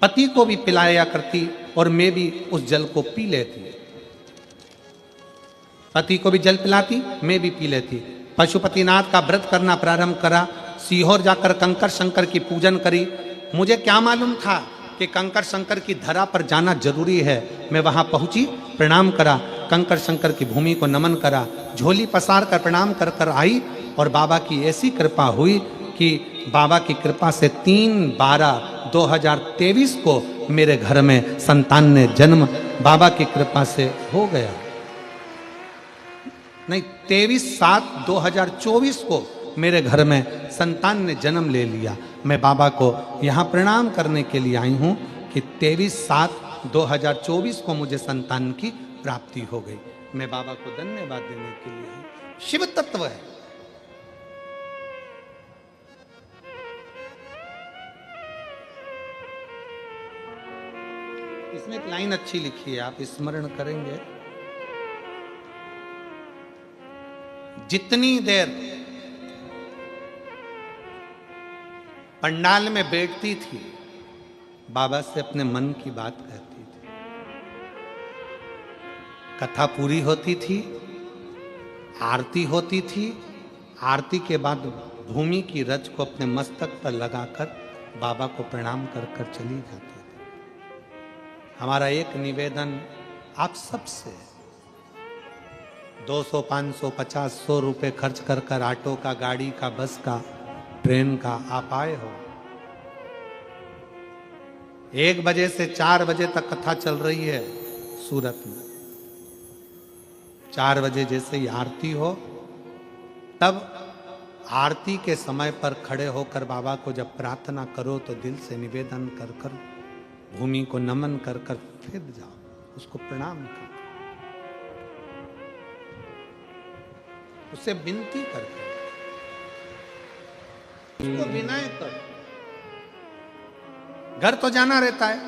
पति को भी पिलाया करती और मैं भी उस जल को पी लेती। पति को भी जल पिलाती, मैं भी पी लेती। पशुपतिनाथ का व्रत करना प्रारंभ करा। सीहोर जाकर कंकर शंकर की पूजन करी। मुझे क्या मालूम था कि कंकर शंकर की धरा पर जाना जरूरी है। मैं वहां पहुंची, प्रणाम करा, कंकर शंकर की भूमि को नमन करा, झोली पसार कर प्रणाम कर कर आई और बाबा की ऐसी कृपा हुई कि बाबा की कृपा से 3/12/2023 को मेरे घर में संतान ने जन्म बाबा की कृपा से हो गया। नहीं, 23/7/2024 को मेरे घर में संतान ने जन्म ले लिया। मैं बाबा को यहाँ प्रणाम करने के लिए आई हूँ कि 23/7/2024 को मुझे संतान की प्राप्ति हो गई। मैं बाबा को धन्यवाद देने के लिए आई। शिव तत्व है। इसमें एक लाइन अच्छी लिखी है, आप स्मरण करेंगे। जितनी देर पंडाल में बैठती थी, बाबा से अपने मन की बात कहती थी। कथा पूरी होती थी, आरती होती थी। आरती के बाद भूमि की रज को अपने मस्तक पर लगाकर बाबा को प्रणाम कर कर चली जाती थी। हमारा एक निवेदन आप सबसे, 200, 500, 50, 100 रुपये खर्च कर कर ऑटो का, गाड़ी का, बस का, ट्रेन का आप आए हो। 1 बजे से 4 बजे तक कथा चल रही है सूरत में। 4 बजे जैसे ही आरती हो, तब आरती के समय पर खड़े होकर बाबा को जब प्रार्थना करो तो दिल से निवेदन कर कर, भूमि को नमन कर कर फिर जाओ, उसको प्रणाम कर, उससे विनती करके, उसको विनय कर। घर तो जाना रहता है।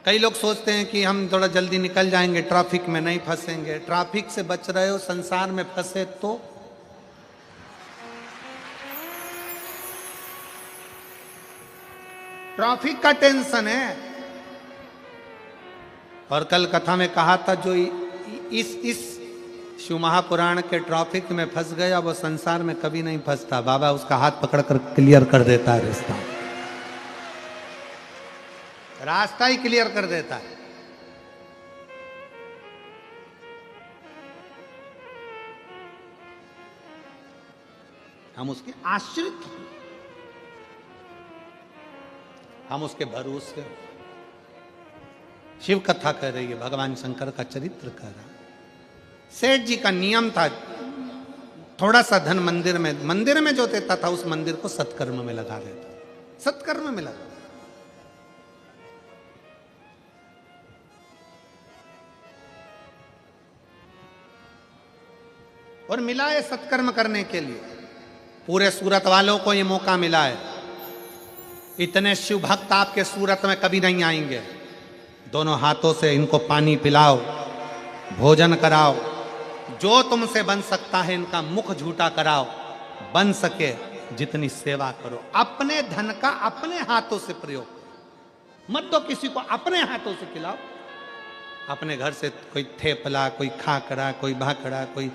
कई लोग सोचते हैं कि हम थोड़ा जल्दी निकल जाएंगे, ट्रैफिक में नहीं फंसेंगे। ट्रैफिक से बच रहे हो, संसार में फंसे तो ट्रैफिक का टेंशन है। और कल कथा में कहा था, जो इस शिव महापुराण के ट्रैफिक में फंस गया वो संसार में कभी नहीं फंसता। बाबा उसका हाथ पकड़कर क्लियर कर देता है, रास्ता ही क्लियर कर देता है। हम उसके आश्रित हैं, हम उसके भरोसे। शिव कथा कह रही है, भगवान शंकर का चरित्र कह रहा। सेठ जी का नियम था, थोड़ा सा धन मंदिर में जो देता था उस मंदिर को सत्कर्म में लगा देता, सत्कर्म में लगा। और मिला है सत्कर्म करने के लिए, पूरे सूरत वालों को ये मौका मिला है। इतने शिव भक्त आपके सूरत में कभी नहीं आएंगे। दोनों हाथों से इनको पानी पिलाओ, भोजन कराओ, जो तुमसे बन सकता है इनका मुख झूठा कराओ, बन सके जितनी सेवा करो। अपने धन का अपने हाथों से प्रयोग करो, मत दो किसी को, अपने हाथों से खिलाओ। अपने घर से कोई थेपला, कोई खाकरा, कोई भाकड़ा, कोई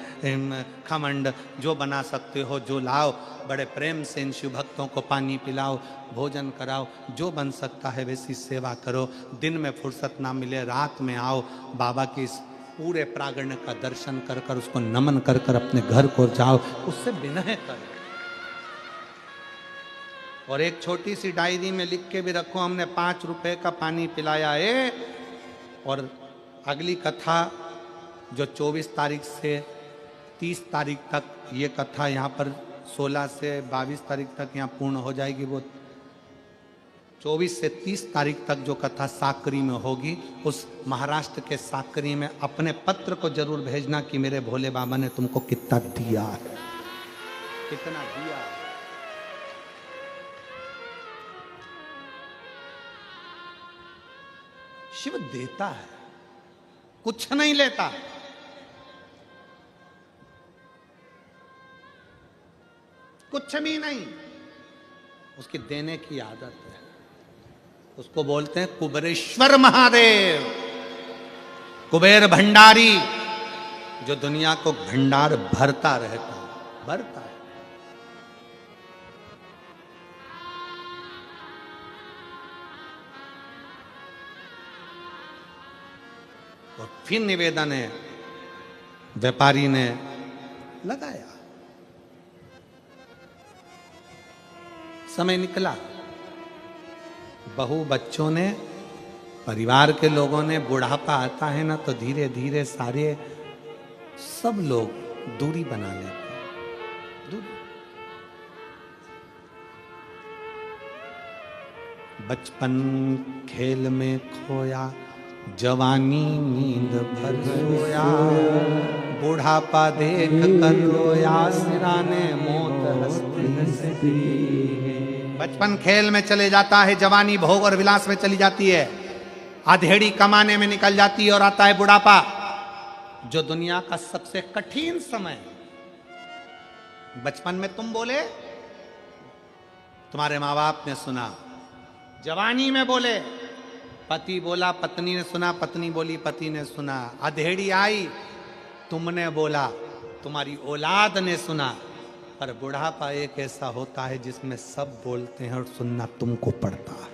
खमंड, जो बना सकते हो जो लाओ, बड़े प्रेम से इन शिव भक्तों को पानी पिलाओ, भोजन कराओ, जो बन सकता है वैसी सेवा करो। दिन में फुर्सत ना मिले, रात में आओ, बाबा की इस पूरे प्रांगण का दर्शन कर कर, उसको नमन कर कर अपने घर को जाओ, उससे विनय करो। और एक छोटी सी डायरी में लिख के भी रखो, हमने 5 रुपए का पानी पिलाया है। और अगली कथा जो 24 तारीख से 30 तारीख तक, ये कथा यहाँ पर 16 से 22 तारीख तक यहाँ पूर्ण हो जाएगी। वो 24 से 30 तारीख तक जो कथा साकरी में होगी, उस महाराष्ट्र के साकरी में अपने पत्र को जरूर भेजना कि मेरे भोले बाबा ने तुमको कितना दिया है, कितना दिया है। शिव देता है, कुछ नहीं लेता। कुछ भी नहीं, उसकी देने की आदत है। उसको बोलते हैं कुबेरेश्वर महादेव, कुबेर भंडारी, जो दुनिया को भंडार भरता रहता है, भरता है। और फिर निवेदन है, व्यापारी ने लगाया, समय निकला, बहू बच्चों ने, परिवार के लोगों ने, बुढ़ापा आता है ना तो धीरे धीरे सारे सब लोग दूरी बना लेते हैं, दूरी। बचपन खेल में खोया, जवानी नींद भर सोया, बुढ़ापा देख कर रोया, सिराने मौत हंसती। बचपन खेल में चले जाता है, जवानी भोग और विलास में चली जाती है, अधेड़ी कमाने में निकल जाती है, और आता है बुढ़ापा, जो दुनिया का सबसे कठिन समय। बचपन में तुम बोले, तुम्हारे माँ बाप ने सुना, जवानी में बोले, पति बोला, पत्नी ने सुना, पत्नी बोली, पति ने सुना, अधेड़ी आई, तुमने बोला, तुम्हारी औलाद ने सुना। पर बुढ़ापा एक ऐसा होता है जिसमें सब बोलते हैं और सुनना तुमको पड़ता है,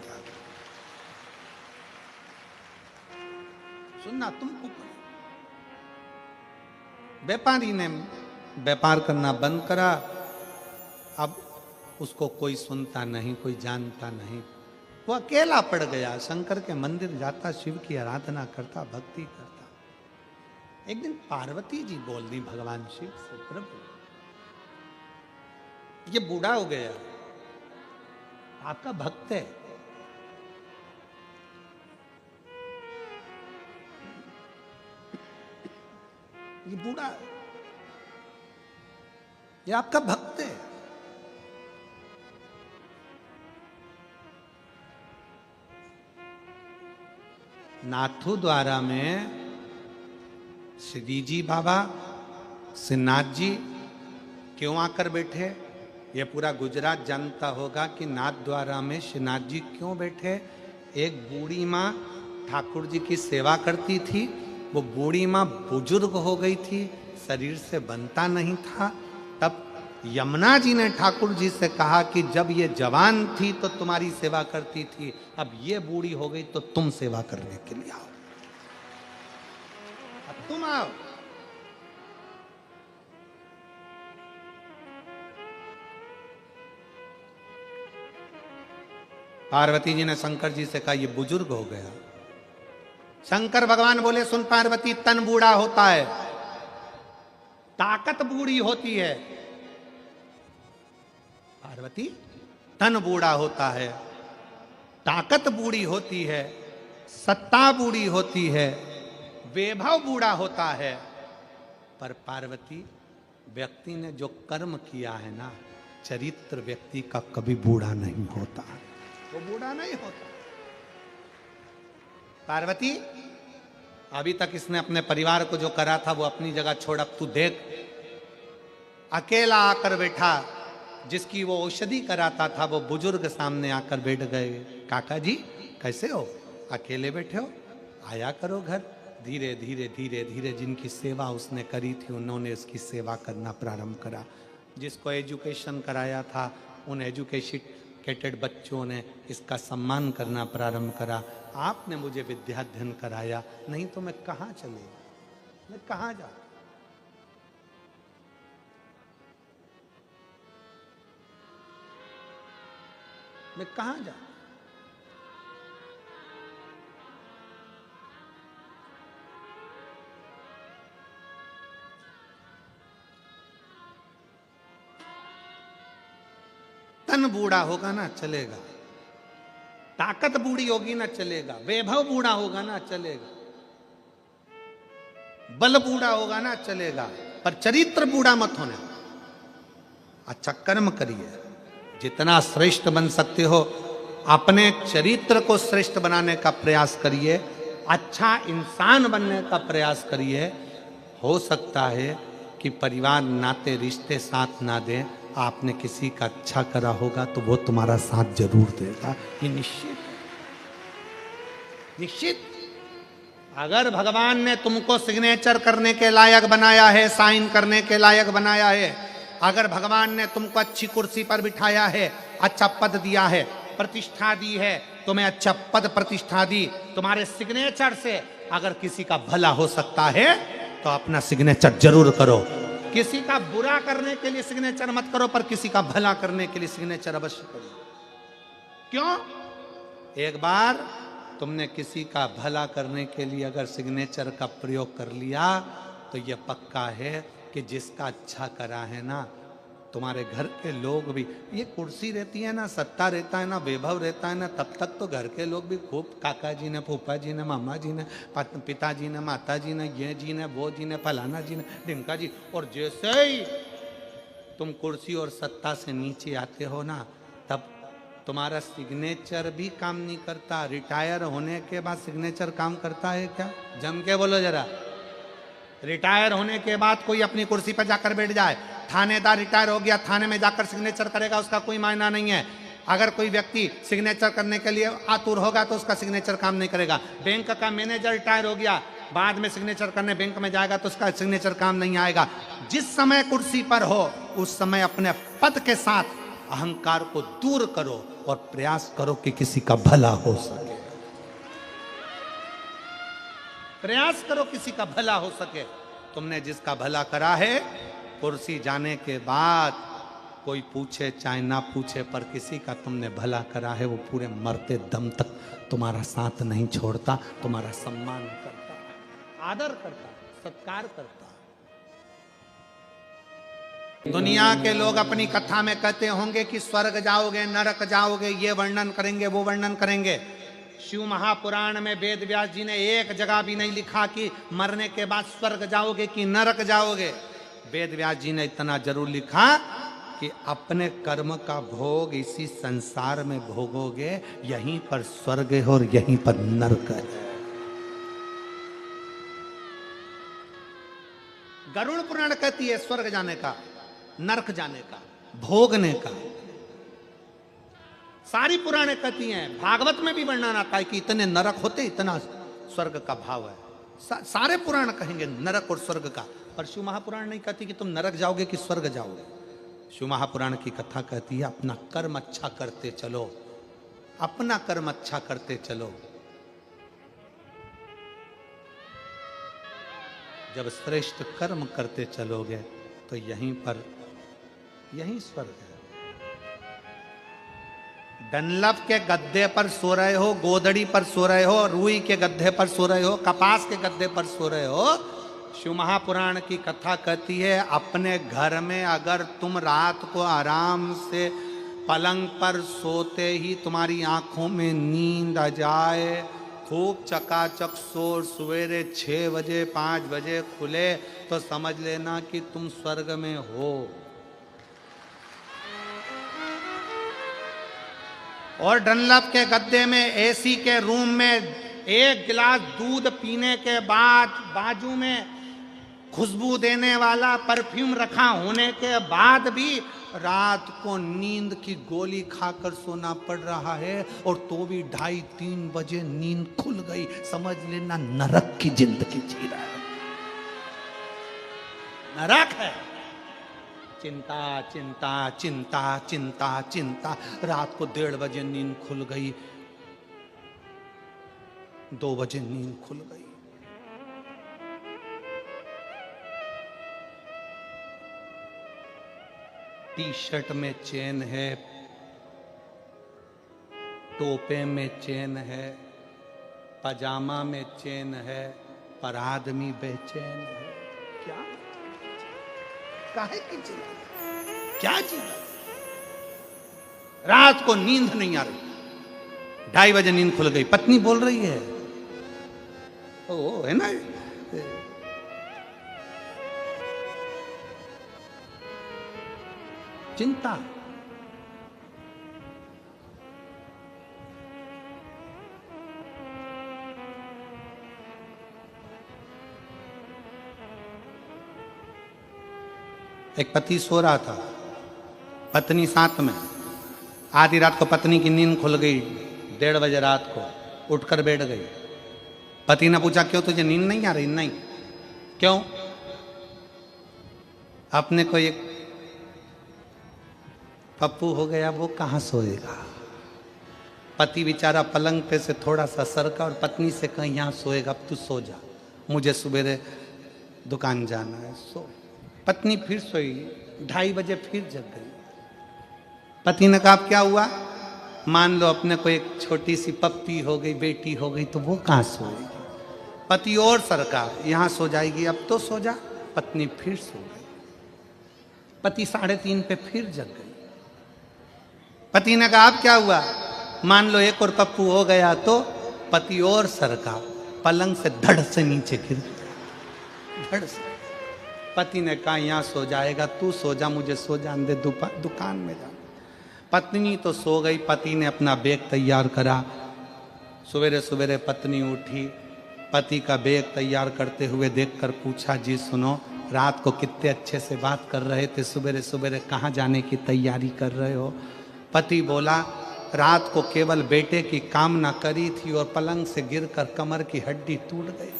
सुनना तुमको पड़ता। व्यापारी ने व्यापार करना बंद करा, अब उसको कोई सुनता नहीं, कोई जानता नहीं, वो अकेला पड़ गया। शंकर के मंदिर जाता, शिव की आराधना करता, भक्ति करता। एक दिन पार्वती जी बोल दी भगवान शिव से, प्रभु ये बूढ़ा हो गया, आपका भक्त है, ये बूढ़ा, ये आपका भक्त है, नाथू द्वारा में श्री जी बाबा, श्रीनाथ जी क्यों आकर बैठे, ये पूरा गुजरात जानता होगा कि नाथ द्वारा में श्रीनाथ जी क्यों बैठे। एक बूढ़ी माँ ठाकुर जी की सेवा करती थी, वो बूढ़ी माँ बुजुर्ग हो गई थी, शरीर से बनता नहीं था। तब यमुना जी ने ठाकुर जी से कहा कि जब ये जवान थी तो तुम्हारी सेवा करती थी, अब ये बूढ़ी हो गई तो तुम सेवा करने के लिए आओ, अब तुम आओ। पार्वती जी ने शंकर जी से कहा ये बुजुर्ग हो गया। शंकर भगवान बोले सुन पार्वती, तन बूढ़ा होता है, ताकत बूढ़ी होती है। पार्वती, तन बूढ़ा होता है, ताकत बूढ़ी होती है, सत्ता बूढ़ी होती है, वैभव बूढ़ा होता है, पर पार्वती व्यक्ति ने जो कर्म किया है ना, चरित्र व्यक्ति का कभी बूढ़ा नहीं होता, वो बूढ़ा नहीं होता। पार्वती, अभी तक इसने अपने परिवार को जो करा था वो अपनी जगह छोड़, अब तू देख, अकेला आकर बैठा, जिसकी वो औषधि कराता था वो बुजुर्ग सामने आकर बैठ गए। काका जी कैसे हो, अकेले बैठे हो, आया करो घर। धीरे धीरे धीरे धीरे जिनकी सेवा उसने करी थी उन्होंने इसकी सेवा करना प्रारंभ करा। जिसको एजुकेशन कराया था उन एजुकेटेड बच्चों ने इसका सम्मान करना प्रारंभ करा। आपने मुझे विद्याध्ययन कराया, नहीं तो मैं कहाँ चले, मैं कहाँ जा। मैं कहाँ जा। तन बूढ़ा होगा ना चलेगा, ताकत बूढ़ी होगी ना चलेगा, वैभव बूढ़ा होगा ना चलेगा, बल बूढ़ा होगा ना चलेगा, पर चरित्र बूढ़ा मत होने। अच्छा कर्म करिए, जितना श्रेष्ठ बन सकते हो अपने चरित्र को श्रेष्ठ बनाने का प्रयास करिए, अच्छा इंसान बनने का प्रयास करिए। हो सकता है कि परिवार नाते रिश्ते साथ ना दें, आपने किसी का अच्छा करा होगा तो वो तुम्हारा साथ जरूर देगा, ये निश्चित निश्चित। अगर भगवान ने तुमको सिग्नेचर करने के लायक बनाया है, साइन करने के लायक बनाया है, अगर भगवान ने तुमको अच्छी कुर्सी पर बिठाया है, अच्छा पद दिया है, प्रतिष्ठा दी है, तुम्हें अच्छा पद प्रतिष्ठा दी, तुम्हारे सिग्नेचर से अगर किसी का भला हो सकता है तो अपना सिग्नेचर जरूर करो। किसी का बुरा करने के लिए सिग्नेचर मत करो, पर किसी का भला करने के लिए सिग्नेचर अवश्य करो। क्यों? एक बार तुमने किसी का भला करने के लिए अगर सिग्नेचर का प्रयोग कर लिया तो यह पक्का है कि जिसका अच्छा करा है ना, तुम्हारे घर के लोग भी, ये कुर्सी रहती है ना, सत्ता रहता है ना, वैभव रहता है ना, तब तक तो घर के लोग भी खूब, काका जी ने, फूफा जी ने, मामा जी ने, पिताजी ने, माता जी ने, ये जी ने, वो जी ने, फलाना जी ने, ढिमका जी, और जैसे ही तुम कुर्सी और सत्ता से नीचे आते हो ना, तब तुम्हारा सिग्नेचर भी काम नहीं करता। रिटायर होने के बाद सिग्नेचर काम करता है क्या? जम के बोलो जरा। रिटायर होने के बाद कोई अपनी कुर्सी पर जाकर बैठ जाए, थानेदार रिटायर हो गया, थाने में जाकर सिग्नेचर करेगा, उसका कोई मायना नहीं है। अगर कोई व्यक्ति सिग्नेचर करने के लिए आतुर होगा तो उसका सिग्नेचर काम नहीं करेगा। बैंक का मैनेजर रिटायर हो गया, बाद में सिग्नेचर करने बैंक में जाएगा तो उसका सिग्नेचर काम नहीं आएगा। जिस समय कुर्सी पर हो उस समय अपने पद के साथ अहंकार को दूर करो और प्रयास करो कि किसी का भला हो सके। प्रयास करो किसी का भला हो सके। तुमने जिसका भला करा है, कुर्सी जाने के बाद कोई पूछे चाहे ना पूछे, पर किसी का तुमने भला करा है, वो पूरे मरते दम तक तुम्हारा साथ नहीं छोड़ता, तुम्हारा सम्मान करता, आदर करता, सत्कार करता। दुनिया के लोग अपनी कथा में कहते होंगे कि स्वर्ग जाओगे, नरक जाओगे, ये वर्णन करेंगे, वो वर्णन करेंगे। शिव महापुराण में वेद व्यास जी ने एक जगह भी नहीं लिखा कि मरने के बाद स्वर्ग जाओगे कि नरक जाओगे। वेद व्यास जी ने इतना जरूर लिखा कि अपने कर्म का भोग इसी संसार में भोगोगे, यहीं पर स्वर्ग है और यहीं पर नरक है। गरुड़ पुराण कहती है स्वर्ग जाने का, नरक जाने का, भोगने का। सारी पुराणे कहती हैं, भागवत में भी वर्णन आता है कि इतने नरक होते, इतना स्वर्ग का भाव है। सारे पुराण कहेंगे नरक और स्वर्ग का, पर शिव महापुराण नहीं कहती कि तुम नरक जाओगे कि स्वर्ग जाओगे। शिव महापुराण की कथा कहती है अपना कर्म अच्छा करते चलो, अपना कर्म अच्छा करते चलो। जब श्रेष्ठ कर्म करते चलोगे तो यहीं पर, यहीं स्वर्ग है। डनलप के गद्दे पर सो रहे हो, गोदड़ी पर सो रहे हो, रुई के गद्दे पर सो रहे हो, कपास के गद्दे पर सो रहे हो, शिव महापुराण की कथा कहती है अपने घर में अगर तुम रात को आराम से पलंग पर सोते ही तुम्हारी आंखों में नींद आ जाए, खूब चकाचक सो, सवेरे 6 बजे 5 बजे खुले, तो समझ लेना कि तुम स्वर्ग में हो। और डनलप के गद्दे में, एसी के रूम में 1 गिलास दूध पीने के बाद बाजू में खुशबू देने वाला परफ्यूम रखा होने के बाद भी रात को नींद की गोली खाकर सोना पड़ रहा है, और तो भी 2:30-3 बजे नींद खुल गई, समझ लेना नरक की जिंदगी जी रहा है, नरक है। चिंता चिंता चिंता चिंता चिंता, रात को 1:30 बजे नींद खुल गई, 2 बजे नींद खुल गई। टी शर्ट में चेन है, टोपे में चेन है, पजामा में चेन है, पर आदमी बेचैन है। क्या काहे की चिंता, क्या चिंता? रात को नींद नहीं आ रही, 2:30 बजे नींद खुल गई, पत्नी बोल रही है, ओ है ना, चिंता। एक पति सो रहा था, पत्नी साथ में। आधी रात को पत्नी की नींद खुल गई, 1:30 बजे रात को उठकर बैठ गई। पति ने पूछा क्यों, तुझे नींद नहीं आ रही? नहीं। क्यों? अपने को एक पप्पू हो गया, वो कहाँ सोएगा। पति बेचारा पलंग पे से थोड़ा सा सरका और पत्नी से कहीं यहाँ सोएगा, अब तू सो जा, मुझे सुबह दुकान जाना है, सो। पत्नी फिर सोई, 2:30 बजे फिर जग गई। पति ने कहा क्या हुआ? मान लो अपने को एक छोटी सी पप्पी हो गई, बेटी हो गई, तो वो कहाँ सोएगी। पति और सरका, यहाँ सो जाएगी, अब तो सो जा। पत्नी फिर सो गई। पति 3:30 पे फिर जग गई। पति ने कहा अब क्या हुआ? मान लो एक और पप्पू हो गया, तो पति और सरका, पलंग से धड़ से नीचे गिर गया, धड़ से। पति ने कहा यहाँ सो जाएगा, तू सो जा, मुझे सो जाने दे, दुकान में जा। पत्नी तो सो गई। पति ने अपना बैग तैयार करा। सवेरे सवेरे पत्नी उठी, पति का बैग तैयार करते हुए देखकर पूछा, जी सुनो, रात को कितने अच्छे से बात कर रहे थे, सवेरे सवेरे कहाँ जाने की तैयारी कर रहे हो? पति बोला, रात को केवल बेटे की कामना करी थी और पलंग से गिरकर कमर की हड्डी टूट गई।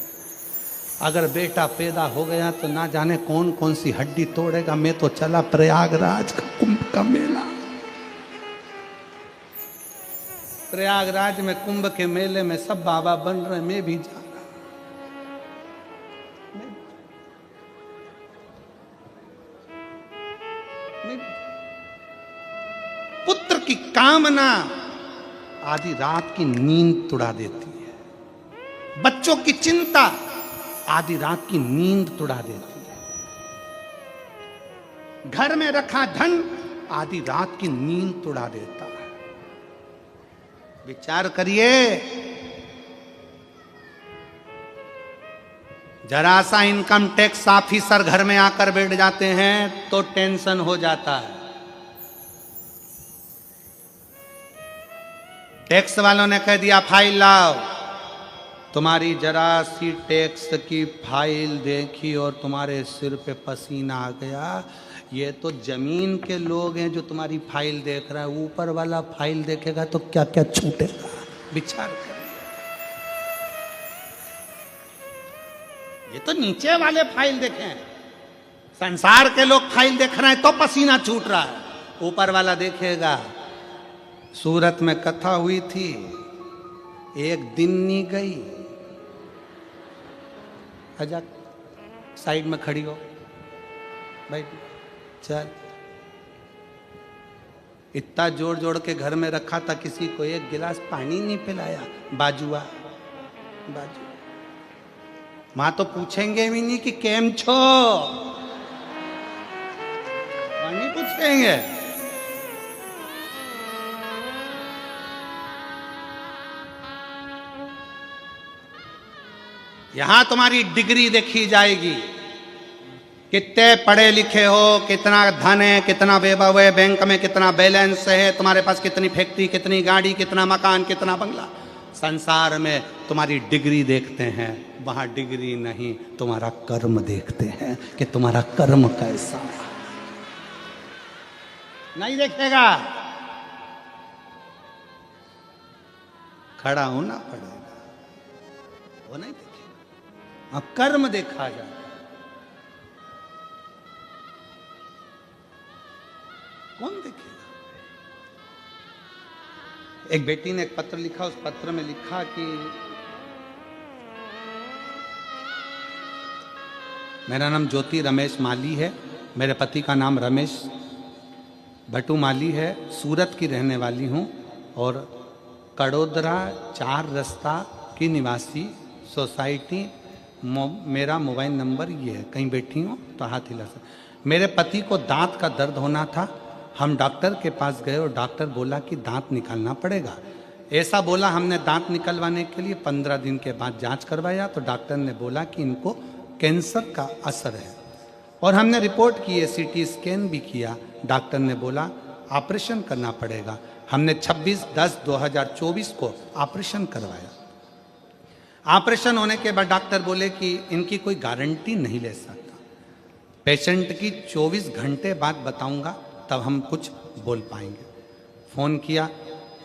अगर बेटा पैदा हो गया तो ना जाने कौन कौन सी हड्डी तोड़ेगा। मैं तो चला प्रयागराज का कुंभ का मेला। प्रयागराज में कुंभ के मेले में सब बाबा बन रहे, मैं भी जा रहा। पुत्र की कामना आधी रात की नींद तुड़ा देती है। बच्चों की चिंता आधी रात की नींद तुड़ा देती है। घर में रखा धन आधी रात की नींद तुड़ा देता है। विचार करिए, जरा सा इनकम टैक्स ऑफिसर घर में आकर बैठ जाते हैं तो टेंशन हो जाता है। टैक्स वालों ने कह दिया फाइल लाओ, तुम्हारी जरा सी टैक्स की फाइल देखी और तुम्हारे सिर पे पसीना आ गया। ये तो जमीन के लोग हैं जो तुम्हारी फाइल देख रहा है, ऊपर वाला फाइल देखेगा तो क्या क्या छूटेगा। विचार करिए, ये तो नीचे वाले फाइल देखें, संसार के लोग फाइल देख रहे हैं तो पसीना छूट रहा है, ऊपर वाला देखेगा। सूरत में कथा हुई थी, एक दिन नहीं गई, आजा साइड में खड़ी हो भाई, चल। इतना जोड़ जोड़ के घर में रखा था, किसी को एक गिलास पानी नहीं पिलाया। बाजुआ बाजू मां तो पूछेंगे भी नहीं कि केम छो, पानी पूछेंगे। यहां तुम्हारी डिग्री देखी जाएगी, कितने पढ़े लिखे हो, कितना धन है, कितना वैभव है, बैंक में कितना बैलेंस है, तुम्हारे पास कितनी फैक्ट्री, कितनी गाड़ी, कितना मकान, कितना बंगला। संसार में तुम्हारी डिग्री देखते हैं, वहां डिग्री नहीं, तुम्हारा कर्म देखते हैं कि तुम्हारा कर्म कैसा है। नहीं देखेगा, खड़ा होना पड़ेगा, वो नहीं देखेगा। अब कर्म देखा जाए। कौन देखेगा? एक बेटी ने एक पत्र लिखा, उस पत्र में लिखा कि मेरा नाम ज्योति रमेश माली है, मेरे पति का नाम रमेश भट्टू माली है, सूरत की रहने वाली हूँ और कड़ोदरा 4 रास्ता की निवासी, सोसाइटी, मेरा मोबाइल नंबर ये है। कहीं बैठी हूँ तो हाथ हिला सकते। मेरे पति को दांत का दर्द होना था, हम डॉक्टर के पास गए और डॉक्टर बोला कि दांत निकालना पड़ेगा। ऐसा बोला, हमने दांत निकलवाने के लिए 15 दिन के बाद जांच करवाया तो डॉक्टर ने बोला कि इनको कैंसर का असर है और हमने रिपोर्ट की है, सीटी स्कैन भी किया। डॉक्टर ने बोला ऑपरेशन करना पड़ेगा। हमने 26/10/2024 को ऑपरेशन करवाया। ऑपरेशन होने के बाद डॉक्टर बोले कि इनकी कोई गारंटी नहीं ले सकता, पेशेंट की 24 घंटे बाद बताऊंगा तब हम कुछ बोल पाएंगे। फ़ोन किया,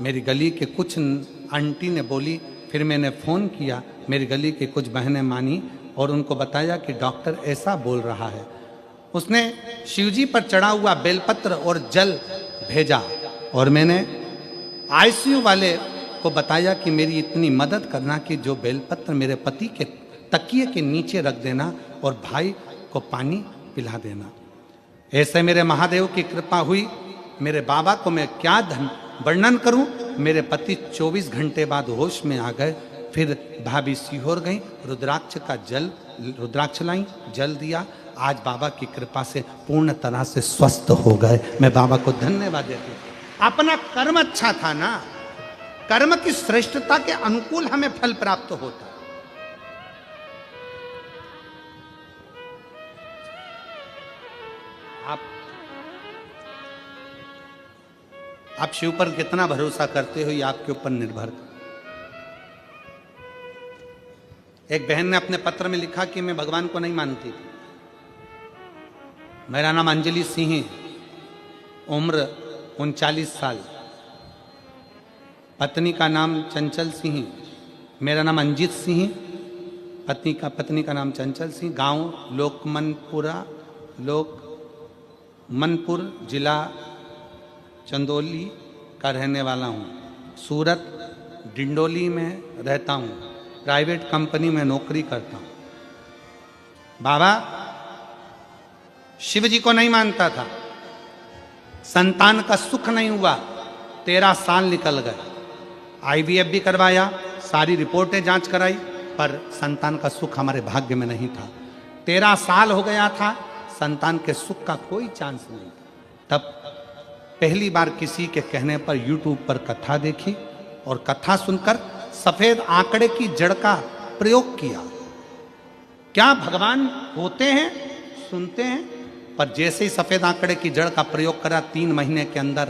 मेरी गली के कुछ आंटी ने बोली, फिर मैंने फ़ोन किया, मेरी गली के कुछ बहनें मानी और उनको बताया कि डॉक्टर ऐसा बोल रहा है। उसने शिवजी पर चढ़ा हुआ बेलपत्र और जल भेजा और मैंने आईसीयू वाले को बताया कि मेरी इतनी मदद करना कि जो बेलपत्र मेरे पति के तकिए के नीचे रख देना और भाई को पानी पिला देना। ऐसे मेरे महादेव की कृपा हुई। मेरे बाबा को मैं क्या वर्णन करूं। मेरे पति 24 घंटे बाद होश में आ गए। फिर भाभी सीहोर गई, रुद्राक्ष लाई, जल दिया। आज बाबा की कृपा से पूर्ण तरह से स्वस्थ हो गए। मैं बाबा को धन्यवाद देती हूँ। अपना कर्म अच्छा था ना, कर्म की श्रेष्ठता के अनुकूल हमें फल प्राप्त होता। आप शिव पर कितना भरोसा करते हो ये आपके ऊपर निर्भर। एक बहन ने अपने पत्र में लिखा कि मैं भगवान को नहीं मानती। मेरा नाम अंजलि सिंह है, उम्र 39 साल, पत्नी का नाम चंचल सिंह, मेरा नाम अंजित सिंह, पत्नी का नाम चंचल सिंह, गांव लोकमनपुर, जिला चंदौली का रहने वाला हूँ। सूरत डिंडोली में रहता हूँ, प्राइवेट कंपनी में नौकरी करता हूँ। बाबा शिव जी को नहीं मानता था, संतान का सुख नहीं हुआ, 13 साल निकल गए। IVF भी करवाया, सारी रिपोर्टें जांच कराई, पर संतान का सुख हमारे भाग्य में नहीं था। 13 साल हो गया था, संतान के सुख का कोई चांस नहीं था। तब पहली बार किसी के कहने पर YouTube पर कथा देखी और कथा सुनकर सफेद आंकड़े की जड़ का प्रयोग किया। क्या भगवान होते हैं? सुनते हैं, पर जैसे ही सफेद आंकड़े की जड़ का प्रयोग करा, 3 महीने के अंदर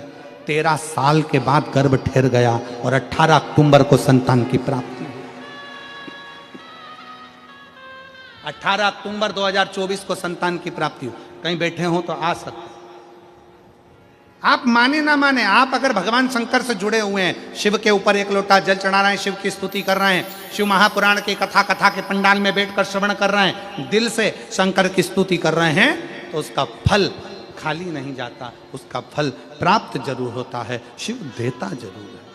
13 साल के बाद गर्भ ठहर गया और 18 अक्टूबर को संतान की प्राप्ति हुई। 18 अक्टूबर 2024 को संतान की प्राप्ति हुई। कहीं बैठे हो तो आ सकते। आप माने ना माने, आप अगर भगवान शंकर से जुड़े हुए हैं, शिव के ऊपर एक लोटा जल चढ़ा रहे हैं, शिव की स्तुति कर रहे हैं, शिव महापुराण की कथा के पंडाल में बैठकर श्रवण कर रहे हैं, दिल से शंकर की स्तुति कर रहे हैं, तो उसका फल खाली नहीं जाता, उसका फल प्राप्त जरूर होता है। शिव देता जरूर है।